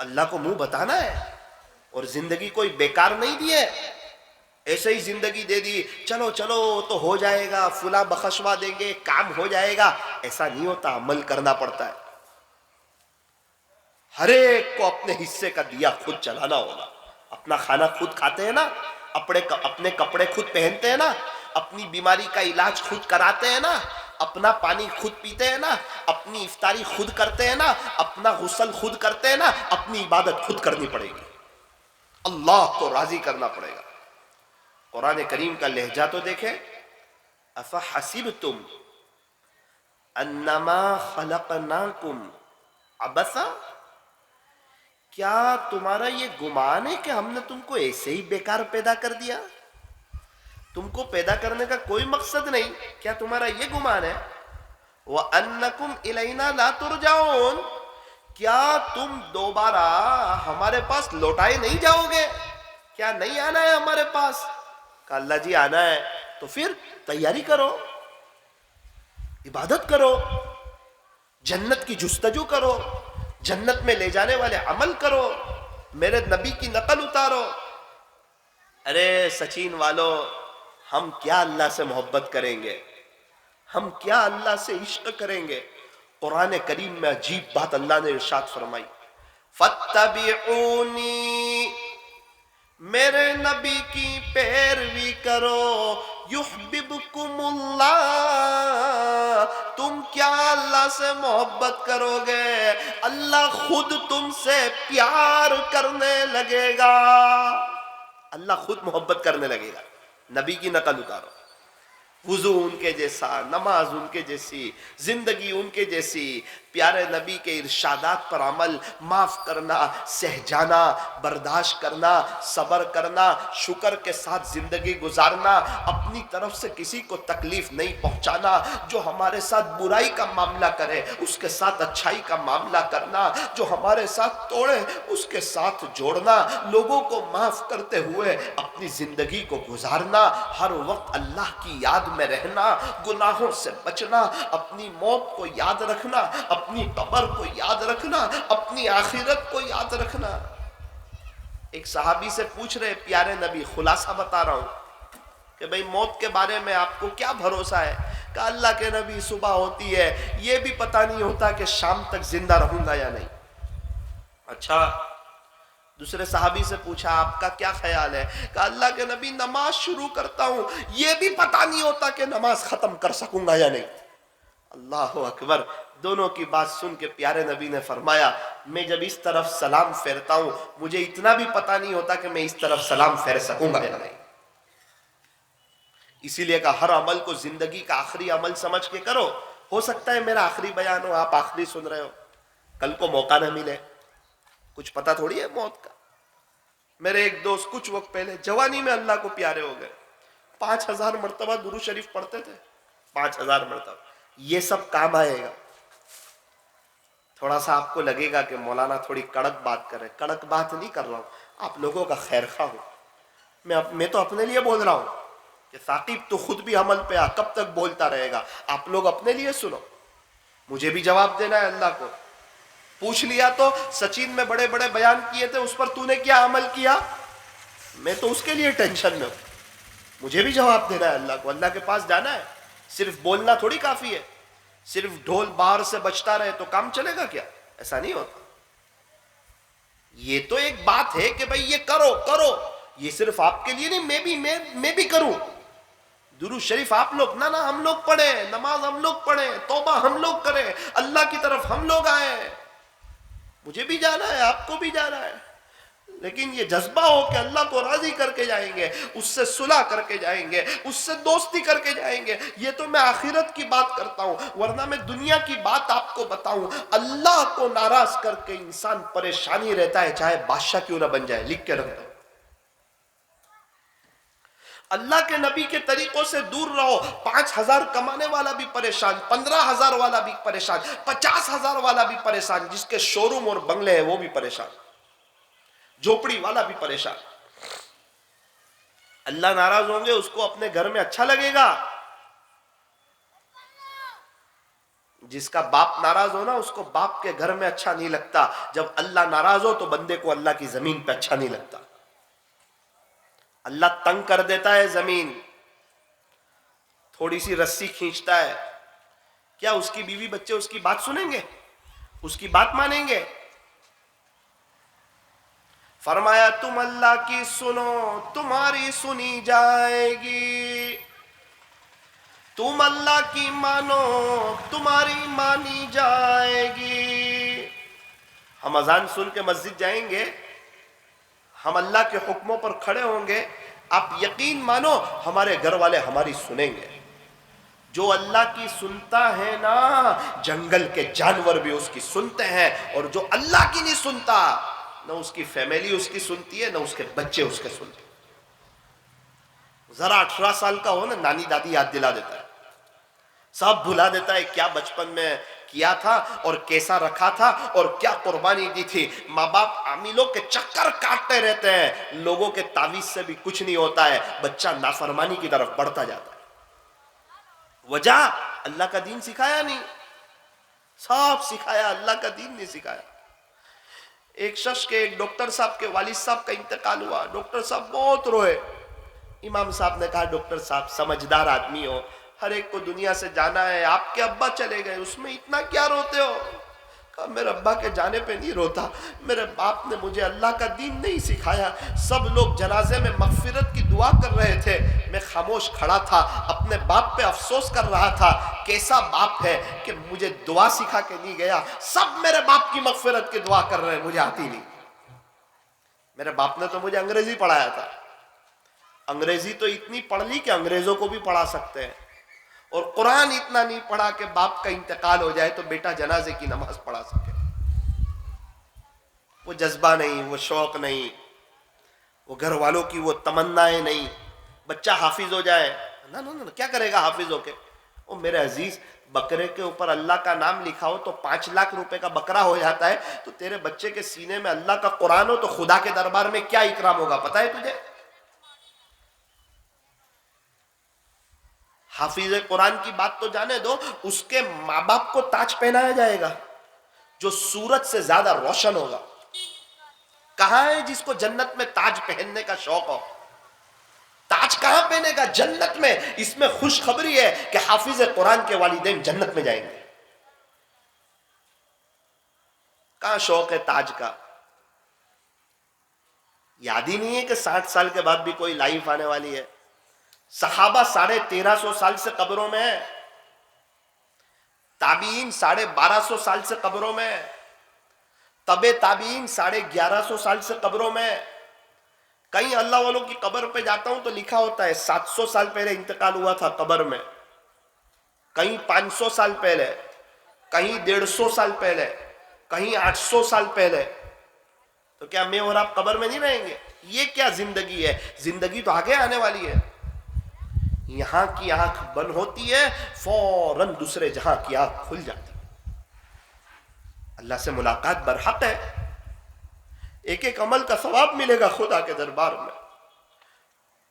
اللہ کو منہ بتانا ہے، اور زندگی کوئی بیکار نہیں دی ہے، ایسے ہی زندگی دے دی چلو چلو تو ہو جائے گا، فلاں بخشوا دیں گے کام ہو جائے گا، ایسا نہیں ہوتا، عمل کرنا پڑتا ہے۔ ہر ایک کو اپنے حصے کا دیا خود چلانا ہوگا۔ اپنا کھانا خود کھاتے ہیں نا، اپنے کپڑے خود پہنتے ہیں نا، اپنی بیماری کا علاج خود کراتے ہیں نا، اپنا پانی خود پیتے ہیں نا، اپنی افطاری خود کرتے ہیں نا، اپنا غسل خود کرتے ہیں نا، اپنی عبادت خود کرنی پڑے گی، اللہ کو راضی کرنا پڑے گا۔ قرآن کریم کا لہجہ تو دیکھیں، افحسبتم انما خلقناکم عبثا، کیا تمہارا یہ گمان ہے کہ ہم نے تم کو ایسے ہی بیکار پیدا کر دیا؟ تم کو پیدا کرنے کا کوئی مقصد نہیں، کیا تمہارا یہ گمان ہے؟ وَأَنَّكُمْ إِلَيْنَا لَا تُرْجَعُونَ، کیا تم دوبارہ ہمارے پاس لوٹائے نہیں جاؤ گے؟ کیا نہیں آنا ہے ہمارے پاس؟ کہا اللہ جی آنا ہے، تو پھر تیاری کرو، عبادت کرو، جنت کی جستجو کرو، جنت میں لے جانے والے عمل کرو، میرے نبی کی نقل اتارو۔ ارے سچین والو، ہم کیا اللہ سے محبت کریں گے؟ ہم کیا اللہ سے عشق کریں گے؟ قرآن کریم میں عجیب بات اللہ نے ارشاد فرمائی، فَاتَّبِعُونِي، میرے نبی کی پیروی کرو، یحببکم اللہ، تم کیا اللہ سے محبت کرو گے؟ اللہ خود تم سے پیار کرنے لگے گا، اللہ خود محبت کرنے لگے گا۔ نبی کی نقل اتارو، وضو ان کے جیسا، نماز ان کے جیسی، زندگی ان کے جیسی، پیارے نبی کے ارشادات پر عمل، معاف کرنا، سہ جانا، برداشت کرنا، صبر کرنا، شکر کے ساتھ زندگی گزارنا، اپنی طرف سے کسی کو تکلیف نہیں پہنچانا، جو ہمارے ساتھ برائی کا معاملہ کرے اس کے ساتھ اچھائی کا معاملہ کرنا، جو ہمارے ساتھ توڑے اس کے ساتھ جوڑنا، لوگوں کو معاف کرتے ہوئے اپنی زندگی کو گزارنا، ہر وقت اللہ کی یاد میں رہنا، گناہوں سے بچنا، اپنی موت کو یاد رکھنا، اپنی قبر کو یاد رکھنا، اپنی آخرت کو یاد رکھنا۔ ایک صحابی سے پوچھ رہے پیارے نبی، خلاصہ بتا رہا ہوں کہ بھئی موت کے بارے میں آپ کو کیا بھروسہ ہے؟ کہ اللہ کے نبی صبح ہوتی ہے، یہ بھی پتہ نہیں ہوتا کہ شام تک زندہ رہوں گا یا نہیں۔ اچھا، دوسرے صحابی سے پوچھا آپ کا کیا خیال ہے؟ کہ اللہ کے نبی نماز شروع کرتا ہوں، یہ بھی پتہ نہیں ہوتا کہ نماز ختم کر سکوں گا یا نہیں۔ اللہ اکبر، دونوں کی بات سن کے پیارے نبی نے فرمایا، میں جب اس طرف سلام پھیرتا ہوں مجھے اتنا بھی پتہ نہیں ہوتا کہ میں اس طرف سلام پھیر سکوں گا یا نہیں۔ اسی لیے کہ ہر عمل کو زندگی کا آخری عمل سمجھ کے کرو۔ ہو سکتا ہے میرا آخری بیان ہو، آپ آخری سن رہے ہو، کل کو موقع نہ ملے، کچھ پتہ تھوڑی ہے موت کا۔ میرے ایک دوست کچھ وقت پہلے جوانی میں اللہ کو پیارے ہو گئے، 5000 مرتبہ درود شریف پڑھتے تھے، 5000 مرتبہ۔ یہ سب کام آئے گا۔ تھوڑا سا آپ کو لگے گا کہ مولانا تھوڑی کڑک بات کر رہے، کڑک بات نہیں کر رہا ہوں، آپ لوگوں کا خیر خواہ ہوں۔ میں تو اپنے لیے بول رہا ہوں کہ ثاقب تو خود بھی عمل پہ آ، کب تک بولتا رہے گا؟ آپ لوگ اپنے لیے سنو، مجھے بھی جواب دینا ہے اللہ کو۔ پوچھ لیا تو سچین میں بڑے بڑے بیان کیے تھے، اس پر تو نے کیا عمل کیا؟ میں تو اس کے لیے ٹینشن میں ہوں، مجھے بھی جواب دینا ہے اللہ کو، اللہ کے پاس جانا ہے۔ صرف بولنا تھوڑی کافی ہے، صرف ڈھول باہر سے بجتا رہے تو کام چلے گا کیا؟ ایسا نہیں ہوتا۔ یہ تو ایک بات ہے کہ بھئی یہ کرو کرو، یہ صرف آپ کے لیے نہیں، میں بھی کروں۔ درود شریف آپ لوگ نہ ہم لوگ پڑھیں، نماز ہم لوگ پڑھیں، توبہ ہم لوگ کریں، اللہ کی طرف ہم لوگ آئیں۔ مجھے بھی جانا ہے، آپ کو بھی جانا ہے، لیکن یہ جذبہ ہو کہ اللہ کو راضی کر کے جائیں گے، اس سے صلح کر کے جائیں گے، اس سے دوستی کر کے جائیں گے۔ یہ تو میں آخرت کی بات کرتا ہوں، ورنہ میں دنیا کی بات آپ کو بتاؤں، اللہ کو ناراض کر کے انسان پریشانی رہتا ہے، چاہے بادشاہ کیوں نہ بن جائے۔ لکھ کے رکھتا ہوں، اللہ کے نبی کے طریقوں سے دور رہو۔ 5000 کمانے والا بھی پریشان، 15000 والا بھی پریشان، 50000 والا بھی پریشان، جس کے شو روم اور بنگلے ہیں وہ بھی پریشان، جھوپڑی والا بھی پریشان۔ اللہ ناراض ہوں گے، اس کو اپنے گھر میں اچھا لگے گا؟ جس کا باپ ناراض ہو نا اس کو باپ کے گھر میں اچھا نہیں لگتا، جب اللہ ناراض ہو تو بندے کو اللہ کی زمین پہ اچھا نہیں لگتا۔ اللہ تنگ کر دیتا ہے زمین، تھوڑی سی رسی کھینچتا ہے، کیا اس کی بیوی بچے اس کی بات سنیں گے؟ اس کی بات مانیں گے؟ فرمایا تم اللہ کی سنو تمہاری سنی جائے گی، تم اللہ کی مانو تمہاری مانی جائے گی۔ ہم اذان سن کے مسجد جائیں گے، ہم اللہ کے حکموں پر کھڑے ہوں گے، آپ یقین مانو ہمارے گھر والے ہماری سنیں گے۔ جو اللہ کی سنتا ہے نا جنگل کے جانور بھی اس کی سنتے ہیں، اور جو اللہ کی نہیں سنتا نہ اس کی فیملی اس کی سنتی ہے نہ اس کے بچے اس کے سنتے ہیں۔ ذرا 18 سال کا ہو نا نانی دادی یاد دلا دیتا ہے، سب بھلا دیتا ہے کیا بچپن میں کیا تھا اور کیسا رکھا تھا اور کیا قربانی دی تھی۔ ماں باپ عاملوں کے چکر کاٹتے رہتے ہیں، لوگوں کے تعویذ سے بھی کچھ نہیں ہوتا ہے، بچہ نافرمانی کی طرف بڑھتا جاتا ہے۔ وجہ اللہ کا دین سکھایا نہیں، سب سکھایا، اللہ کا دین نہیں سکھایا۔ ایک شخص کے ایک ڈاکٹر صاحب کے والد صاحب کا انتقال ہوا، ڈاکٹر صاحب بہت روئے۔ امام صاحب نے کہا ڈاکٹر صاحب سمجھدار آدمی ہو، ہر ایک کو دنیا سے جانا ہے، آپ کے ابا چلے گئے اس میں اتنا کیا روتے ہو؟ کہا میرے ابا کے جانے پہ نہیں روتا، میرے باپ نے مجھے اللہ کا دین نہیں سکھایا۔ سب لوگ جنازے میں مغفرت کی دعا کر رہے تھے، میں خاموش کھڑا تھا، اپنے باپ پہ افسوس کر رہا تھا، کیسا باپ ہے کہ مجھے دعا سکھا کے نہیں گیا۔ سب میرے باپ کی مغفرت کی دعا کر رہے ہیں، مجھے آتی نہیں۔ میرے باپ نے تو مجھے انگریزی پڑھایا تھا، انگریزی تو اتنی پڑھ لی کہ انگریزوں کو بھی پڑھا سکتے ہیں، اور قرآن اتنا نہیں پڑھا کہ باپ کا انتقال ہو جائے تو بیٹا جنازے کی نماز پڑھا سکے۔ وہ جذبہ نہیں، وہ شوق نہیں، وہ گھر والوں کی وہ تمنائیں نہیں۔ بچہ حافظ ہو جائے، نہ کیا کرے گا حافظ ہو کے؟ او میرے عزیز، بکرے کے اوپر اللہ کا نام لکھا ہو تو 5 لاکھ روپے کا بکرا ہو جاتا ہے، تو تیرے بچے کے سینے میں اللہ کا قرآن ہو تو خدا کے دربار میں کیا اکرام ہوگا پتہ ہے تجھے؟ حافظ قرآن کی بات تو جانے دو، اس کے ماں باپ کو تاج پہنایا جائے گا جو سورج سے زیادہ روشن ہوگا۔ کہاں ہے جس کو جنت میں تاج پہننے کا شوق ہو؟ تاج کہاں پہنے گا؟ جنت میں۔ اس میں خوشخبری ہے کہ حافظ قرآن کے والدین جنت میں جائیں گے۔ کہاں شوق ہے تاج کا؟ یاد ہی نہیں ہے کہ 60 سال کے بعد بھی کوئی لائف آنے والی ہے۔ صحابہ 1350 سال سے قبروں میں ہے، تابعین 1250 سال سے قبروں میں ہے، تبع تابعین 1150 سال سے قبروں میں ہے۔ کہیں اللہ والوں کی قبر پہ جاتا ہوں تو لکھا ہوتا ہے 700 سال پہلے انتقال ہوا تھا قبر میں، کہیں 500 سال پہلے، کہیں 150 سال پہلے، کہیں 800 سال پہلے۔ تو کیا میں اور آپ قبر میں نہیں رہیں گے؟ یہ کیا زندگی ہے؟ زندگی تو آگے آنے والی ہے۔ یہاں کی آنکھ بند ہوتی ہے، فوراً دوسرے جہاں کی آنکھ کھل جاتی ہے۔ اللہ سے ملاقات برحق ہے، ایک ایک عمل کا ثواب ملے گا خدا کے دربار میں،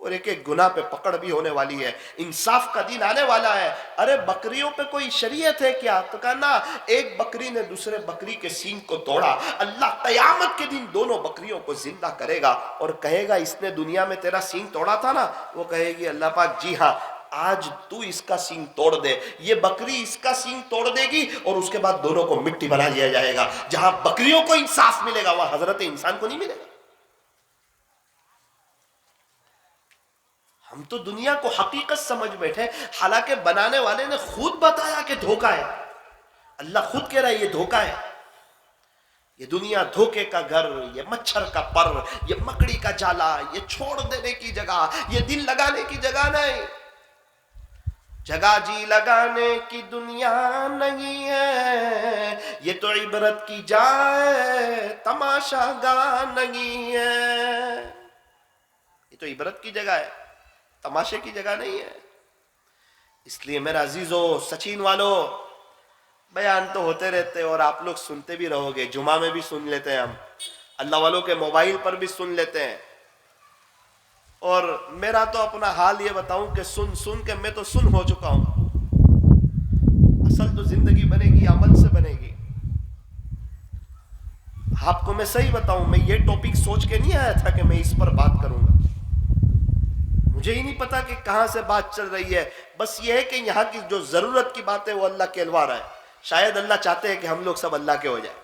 اور ایک ایک گناہ پہ پکڑ بھی ہونے والی ہے۔ انصاف کا دن آنے والا ہے۔ ارے بکریوں پہ کوئی شریعت ہے کیا؟ تو کہا نا، ایک بکری نے دوسرے بکری کے سینگ کو توڑا، اللہ قیامت کے دن دونوں بکریوں کو زندہ کرے گا اور کہے گا اس نے دنیا میں تیرا سینگ توڑا تھا نا؟ وہ کہے گی اللہ پاک جی ہاں، آج تو اس کا سینگ توڑ دے۔ یہ بکری اس کا سینگ توڑ دے گی اور اس کے بعد دونوں کو مٹی بنا لیا جائے گا۔ جہاں بکریوں کو انصاف ملے گا وہاں حضرت انسان کو نہیں ملے گا۔ ہم تو دنیا کو حقیقت سمجھ بیٹھے، حالانکہ بنانے والے نے خود بتایا کہ دھوکہ ہے۔ اللہ خود کہہ رہا ہے یہ دھوکہ ہے، یہ دنیا دھوکے کا گھر، یہ مچھر کا پر، یہ مکڑی کا جالا، یہ چھوڑ دینے کی جگہ، یہ دل لگانے کی جگہ نہیں۔ جگہ جی لگانے کی دنیا نہیں ہے، یہ تو عبرت کی جائے تماشا گاہ نہیں ہے۔ یہ تو عبرت کی جگہ ہے، تماشے کی جگہ نہیں ہے۔ اس لیے میرا عزیزو، سچین والو، بیان تو ہوتے رہتے اور آپ لوگ سنتے بھی رہو گے، جمعہ میں بھی سن لیتے ہیں، ہم اللہ والوں کے موبائل پر بھی سن لیتے ہیں۔ اور میرا تو اپنا حال یہ بتاؤں کہ سن کے میں تو سن ہو چکا ہوں۔ اصل تو زندگی بنے گی آپ کو میں صحیح بتاؤں، میں یہ ٹاپک سوچ کے نہیں آیا تھا کہ میں اس پر بات کروں گا. مجھے ہی نہیں پتا کہ کہاں سے بات چل رہی ہے. بس یہ ہے کہ یہاں کی جو ضرورت کی بات ہے وہ اللہ کہلوا رہا ہے. شاید اللہ چاہتے ہیں کہ ہم لوگ سب اللہ کے ہو جائیں،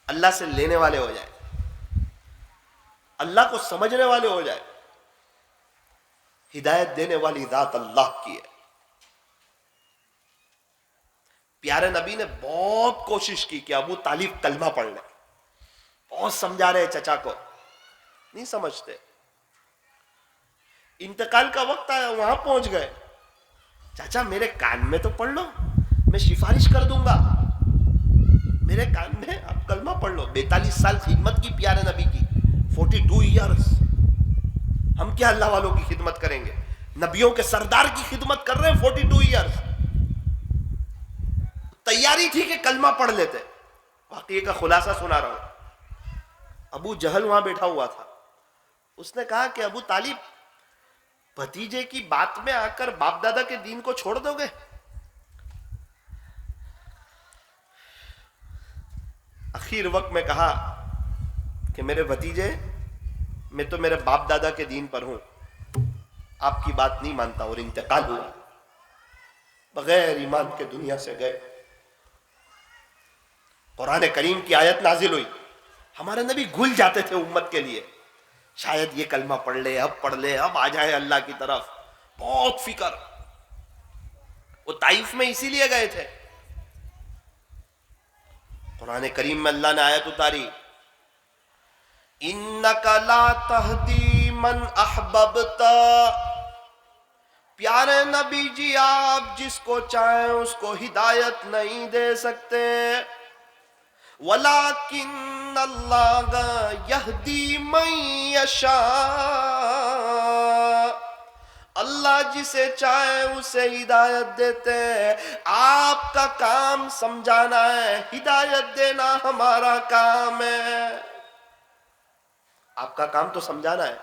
اللہ سے لینے والے ہو جائیں، اللہ کو سمجھنے والے ہو جائیں. ہدایت دینے والی ذات اللہ کی ہے. پیارے نبی نے بہت کوشش کی کہ ابو طالب کلمہ پڑھ لیں. بہت سمجھا رہے چچا کو، نہیں سمجھتے. انتقال کا وقت آیا، وہاں پہنچ گئے. چاچا میرے کان میں تو پڑھ لو، میں سفارش کر دوں گا. میرے کان میں آپ کلمہ پڑھ لو. 42 سال خدمت کی پیارے نبی کی، 42 ایئرز. ہم کیا اللہ والوں کی خدمت کریں گے؟ نبیوں کے سردار کی خدمت کر رہے ہیں 42 ایئرز. تیاری تھی کہ کلمہ پڑھ لیتے. واقعے کا خلاصہ سنا رہا ہوں. ابو جہل وہاں بیٹھا ہوا تھا. اس نے کہا کہ ابو طالب، بھتیجے کی بات میں آ کر باپ دادا کے دین کو چھوڑ دو گے؟ اخیر وقت میں کہا کہ میرے بھتیجے، میں تو میرے باپ دادا کے دین پر ہوں، آپ کی بات نہیں مانتا. اور انتقال ہوا. بغیر ایمان کے دنیا سے گئے. قرآن کریم کی آیت نازل ہوئی. ہمارے نبی گھل جاتے تھے امت کے لیے، شاید یہ کلمہ پڑھ لے، اب پڑھ لے، اب آ جائے اللہ کی طرف. بہت فکر. وہ طائف میں اسی لیے گئے تھے. قرآن کریم میں اللہ نے آیت اتاری، انک لا تہدی من احببت. پیارے نبی جی، آپ جس کو چاہیں اس کو ہدایت نہیں دے سکتے. وَلَكِنَّ اللَّهَ يَهْدِي مَن يَشَاءُ. اللہ جسے چاہے اسے ہدایت دیتے ہیں. آپ کا کام سمجھانا ہے، ہدایت دینا ہمارا کام ہے. آپ کا کام تو سمجھانا ہے،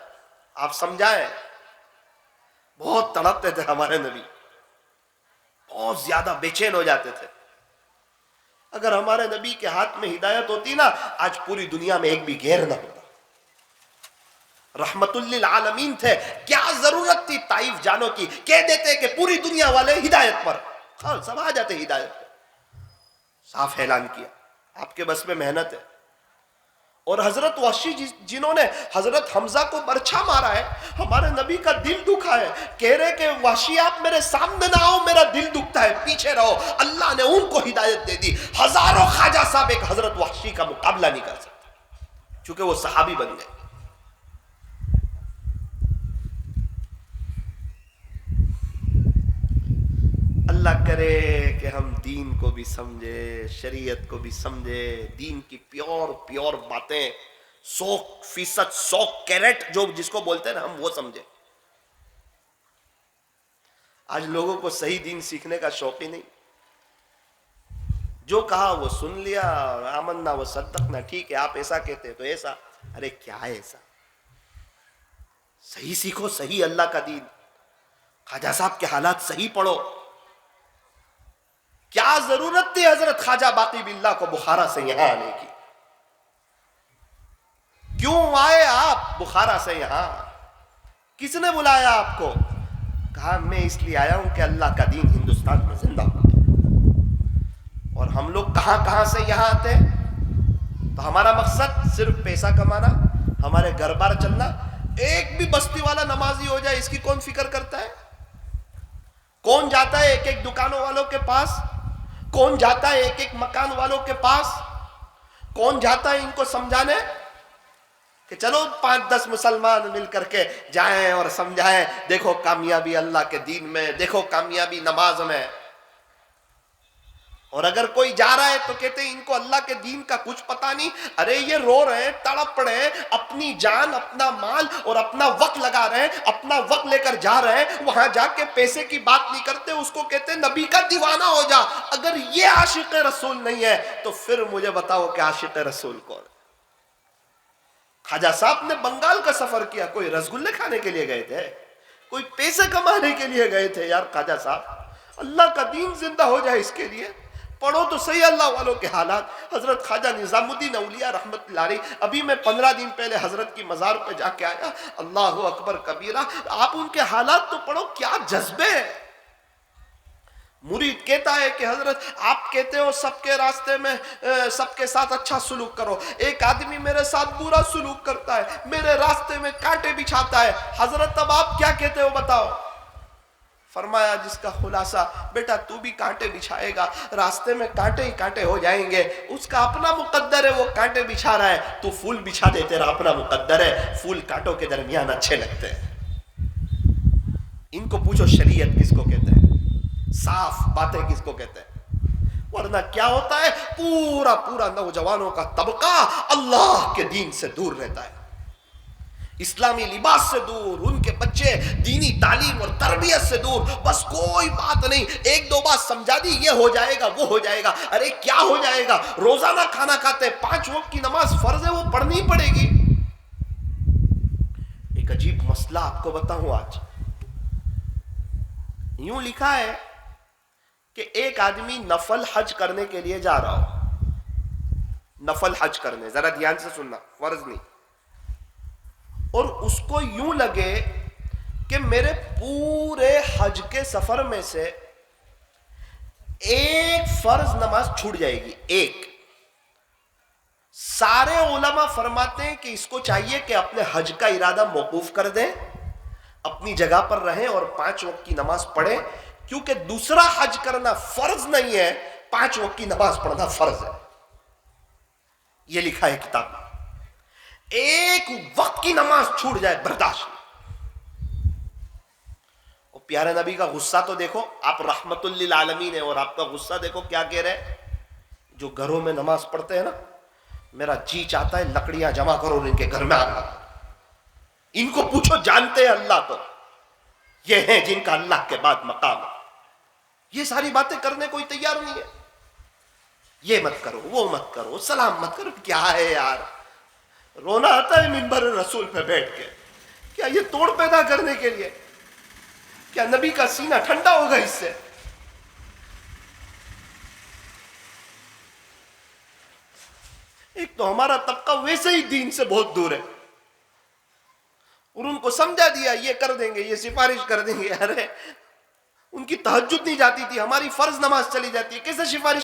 آپ سمجھائیں. بہت تڑپتے تھے ہمارے نبی، بہت زیادہ بے چین ہو جاتے تھے. اگر ہمارے نبی کے ہاتھ میں ہدایت ہوتی نا، آج پوری دنیا میں ایک بھی غیر نہ ہوتا. رحمت للعالمین تھے. کیا ضرورت تھی طائف جانوں کی؟ کہہ دیتے کہ پوری دنیا والے ہدایت پر، سب آ جاتے ہدایت پر. صاف اعلان کیا آپ کے بس میں محنت ہے. اور حضرت وحشی جنہوں نے حضرت حمزہ کو برچھا مارا ہے، ہمارے نبی کا دل دکھا ہے. کہہ رہے کہ وحشی آپ میرے سامنے نہ آؤ، میرا دل دکھتا ہے، پیچھے رہو. اللہ نے ان کو ہدایت دے دی. ہزاروں خواجہ صاحب ایک حضرت وحشی کا مقابلہ نہیں کر سکتے، چونکہ وہ صحابی بن گئے. اللہ کرے کہ ہم دین کو بھی سمجھے، شریعت کو بھی سمجھے، دین کی پیور باتیں 100%، 100 کیرٹ جو جس کو بولتے ہیں نا، ہم وہ سمجھے. آج لوگوں کو صحیح دین سیکھنے کا شوق ہی نہیں. جو کہا وہ سن لیا، آمنا وہ صدقنا. ٹھیک ہے آپ ایسا کہتے ہیں تو ایسا. ارے کیا ہے ایسا؟ صحیح سیکھو، صحیح اللہ کا دین. خواجہ صاحب کے حالات صحیح پڑھو. کیا ضرورت تھی حضرت خواجہ باقی باللہ کو بخارا سے یہاں آنے کی؟ کیوں آئے آپ بخارا سے یہاں؟ کس نے بلایا آپ کو؟ کہا میں اس لیے آیا ہوں کہ اللہ کا دین ہندوستان میں زندہ ہو. اور ہم لوگ کہاں کہاں سے یہاں آتے ہیں تو ہمارا مقصد صرف پیسہ کمانا، ہمارے گھر بار چلنا. ایک بھی بستی والا نمازی ہو جائے اس کی کون فکر کرتا ہے؟ کون جاتا ہے ایک ایک دکانوں والوں کے پاس؟ کون جاتا ہے ایک ایک مکان والوں کے پاس؟ کون جاتا ہے ان کو سمجھانے کہ چلو 5-10 مسلمان مل کر کے جائیں اور سمجھائیں، دیکھو کامیابی اللہ کے دین میں، دیکھو کامیابی نماز میں. اور اگر کوئی جا رہا ہے تو کہتے ہیں ان کو اللہ کے دین کا کچھ پتا نہیں. ارے یہ رو رہے ہیں، تڑپ رہے ہیں، اپنی جان، اپنا مال اور اپنا وقت لگا رہے ہیں، اپنا وقت لے کر جا رہے ہیں. وہاں جا کے پیسے کی بات نہیں کرتے، اس کو کہتے ہیں نبی کا دیوانہ ہو جا. اگر یہ عاشق رسول نہیں ہے تو پھر مجھے بتاؤ کہ عاشق رسول کون؟ خواجہ صاحب نے بنگال کا سفر کیا. کوئی رسگلے کھانے کے لیے گئے تھے؟ کوئی پیسے کمانے کے لیے گئے تھے؟ یار خواجہ صاحب اللہ کا دین زندہ ہو جائے اس کے لیے پڑھو تو صحیح اللہ والوں کے حالات. حضرت خواجہ نظام الدین اولیاء رحمت اللہ علیہ، ابھی میں 15 دن پہلے حضرت کی مزار پہ جا کے آیا، اللہ اکبر کبیرہ. آپ ان کے حالات تو پڑھو، کیا جذبے ہیں. مرید کہتا ہے کہ حضرت آپ کہتے ہو سب کے راستے میں سب کے ساتھ اچھا سلوک کرو، ایک آدمی میرے ساتھ برا سلوک کرتا ہے، میرے راستے میں کانٹے بچھاتا ہے، حضرت اب آپ کیا کہتے ہو بتاؤ. فرمایا جس کا خلاصہ، بیٹا تو بھی کانٹے بچھائے گا، راستے میں کانٹے ہی کانٹے ہو جائیں گے، اس کا اپنا مقدر ہے، وہ کانٹے بچھا رہا ہے، تو پھول بچھا دے، تیرا اپنا مقدر ہے، پھول کانٹوں کے درمیان اچھے لگتے ہیں. ان کو پوچھو شریعت کس کو کہتے ہیں، صاف باتیں کس کو کہتے ہیں. ورنہ کیا ہوتا ہے، پورا پورا نوجوانوں کا طبقہ اللہ کے دین سے دور رہتا ہے، اسلامی لباس سے دور، ان کے بچے دینی تعلیم اور تربیت سے دور. بس کوئی بات نہیں، ایک دو بات سمجھا دی، یہ ہو جائے گا وہ ہو جائے گا. ارے کیا ہو جائے گا، روزانہ کھانا کھاتے، 5 وقت کی نماز فرض ہے، وہ پڑھنی پڑے گی. ایک عجیب مسئلہ آپ کو بتاؤں آج. یوں لکھا ہے کہ ایک آدمی نفل حج کرنے کے لیے جا رہا ہو، نفل حج کرنے، ذرا دھیان سے سننا، فرض نہیں. اور اس کو یوں لگے کہ میرے پورے حج کے سفر میں سے ایک فرض نماز چھوٹ جائے گی، ایک. سارے علماء فرماتے ہیں کہ اس کو چاہیے کہ اپنے حج کا ارادہ موقوف کر دیں، اپنی جگہ پر رہیں اور 5 وقت کی نماز پڑھیں، کیونکہ دوسرا حج کرنا فرض نہیں ہے، 5 وقت کی نماز پڑھنا فرض ہے. یہ لکھا ہے کتاب میں. ایک وقت کی نماز چھوٹ جائے برداشت نہیں. اور پیارے نبی کا غصہ تو دیکھو، آپ رحمت للعالمین ہیں، اور آپ کا غصہ دیکھو کیا کہہ رہے. جو گھروں میں نماز پڑھتے ہیں نا، میرا جی چاہتا ہے لکڑیاں جمع کرو اور ان کے گھر میں آنا. ان کو پوچھو جانتے ہیں اللہ تو، یہ ہیں جن کا اللہ کے بعد مقام ہے. یہ ساری باتیں کرنے کوئی تیار نہیں ہے. یہ مت کرو، وہ مت کرو، سلام مت کرو. کیا ہے یار، رونا آتا ہے منبر رسول پہ بیٹھ کے. کیا یہ توڑ پیدا کرنے کے لیے؟ کیا نبی کا سینہ ٹھنڈا ہوگا اس سے؟ ایک تو ہمارا طبقہ ویسے ہی دین سے بہت دور ہے، اور ان کو سمجھا دیا یہ کر دیں گے، یہ سفارش کر دیں گے. ارے ان کی تہجد نہیں جاتی تھی، ہماری فرض نماز چلی جاتی ہے، کیسے سفارش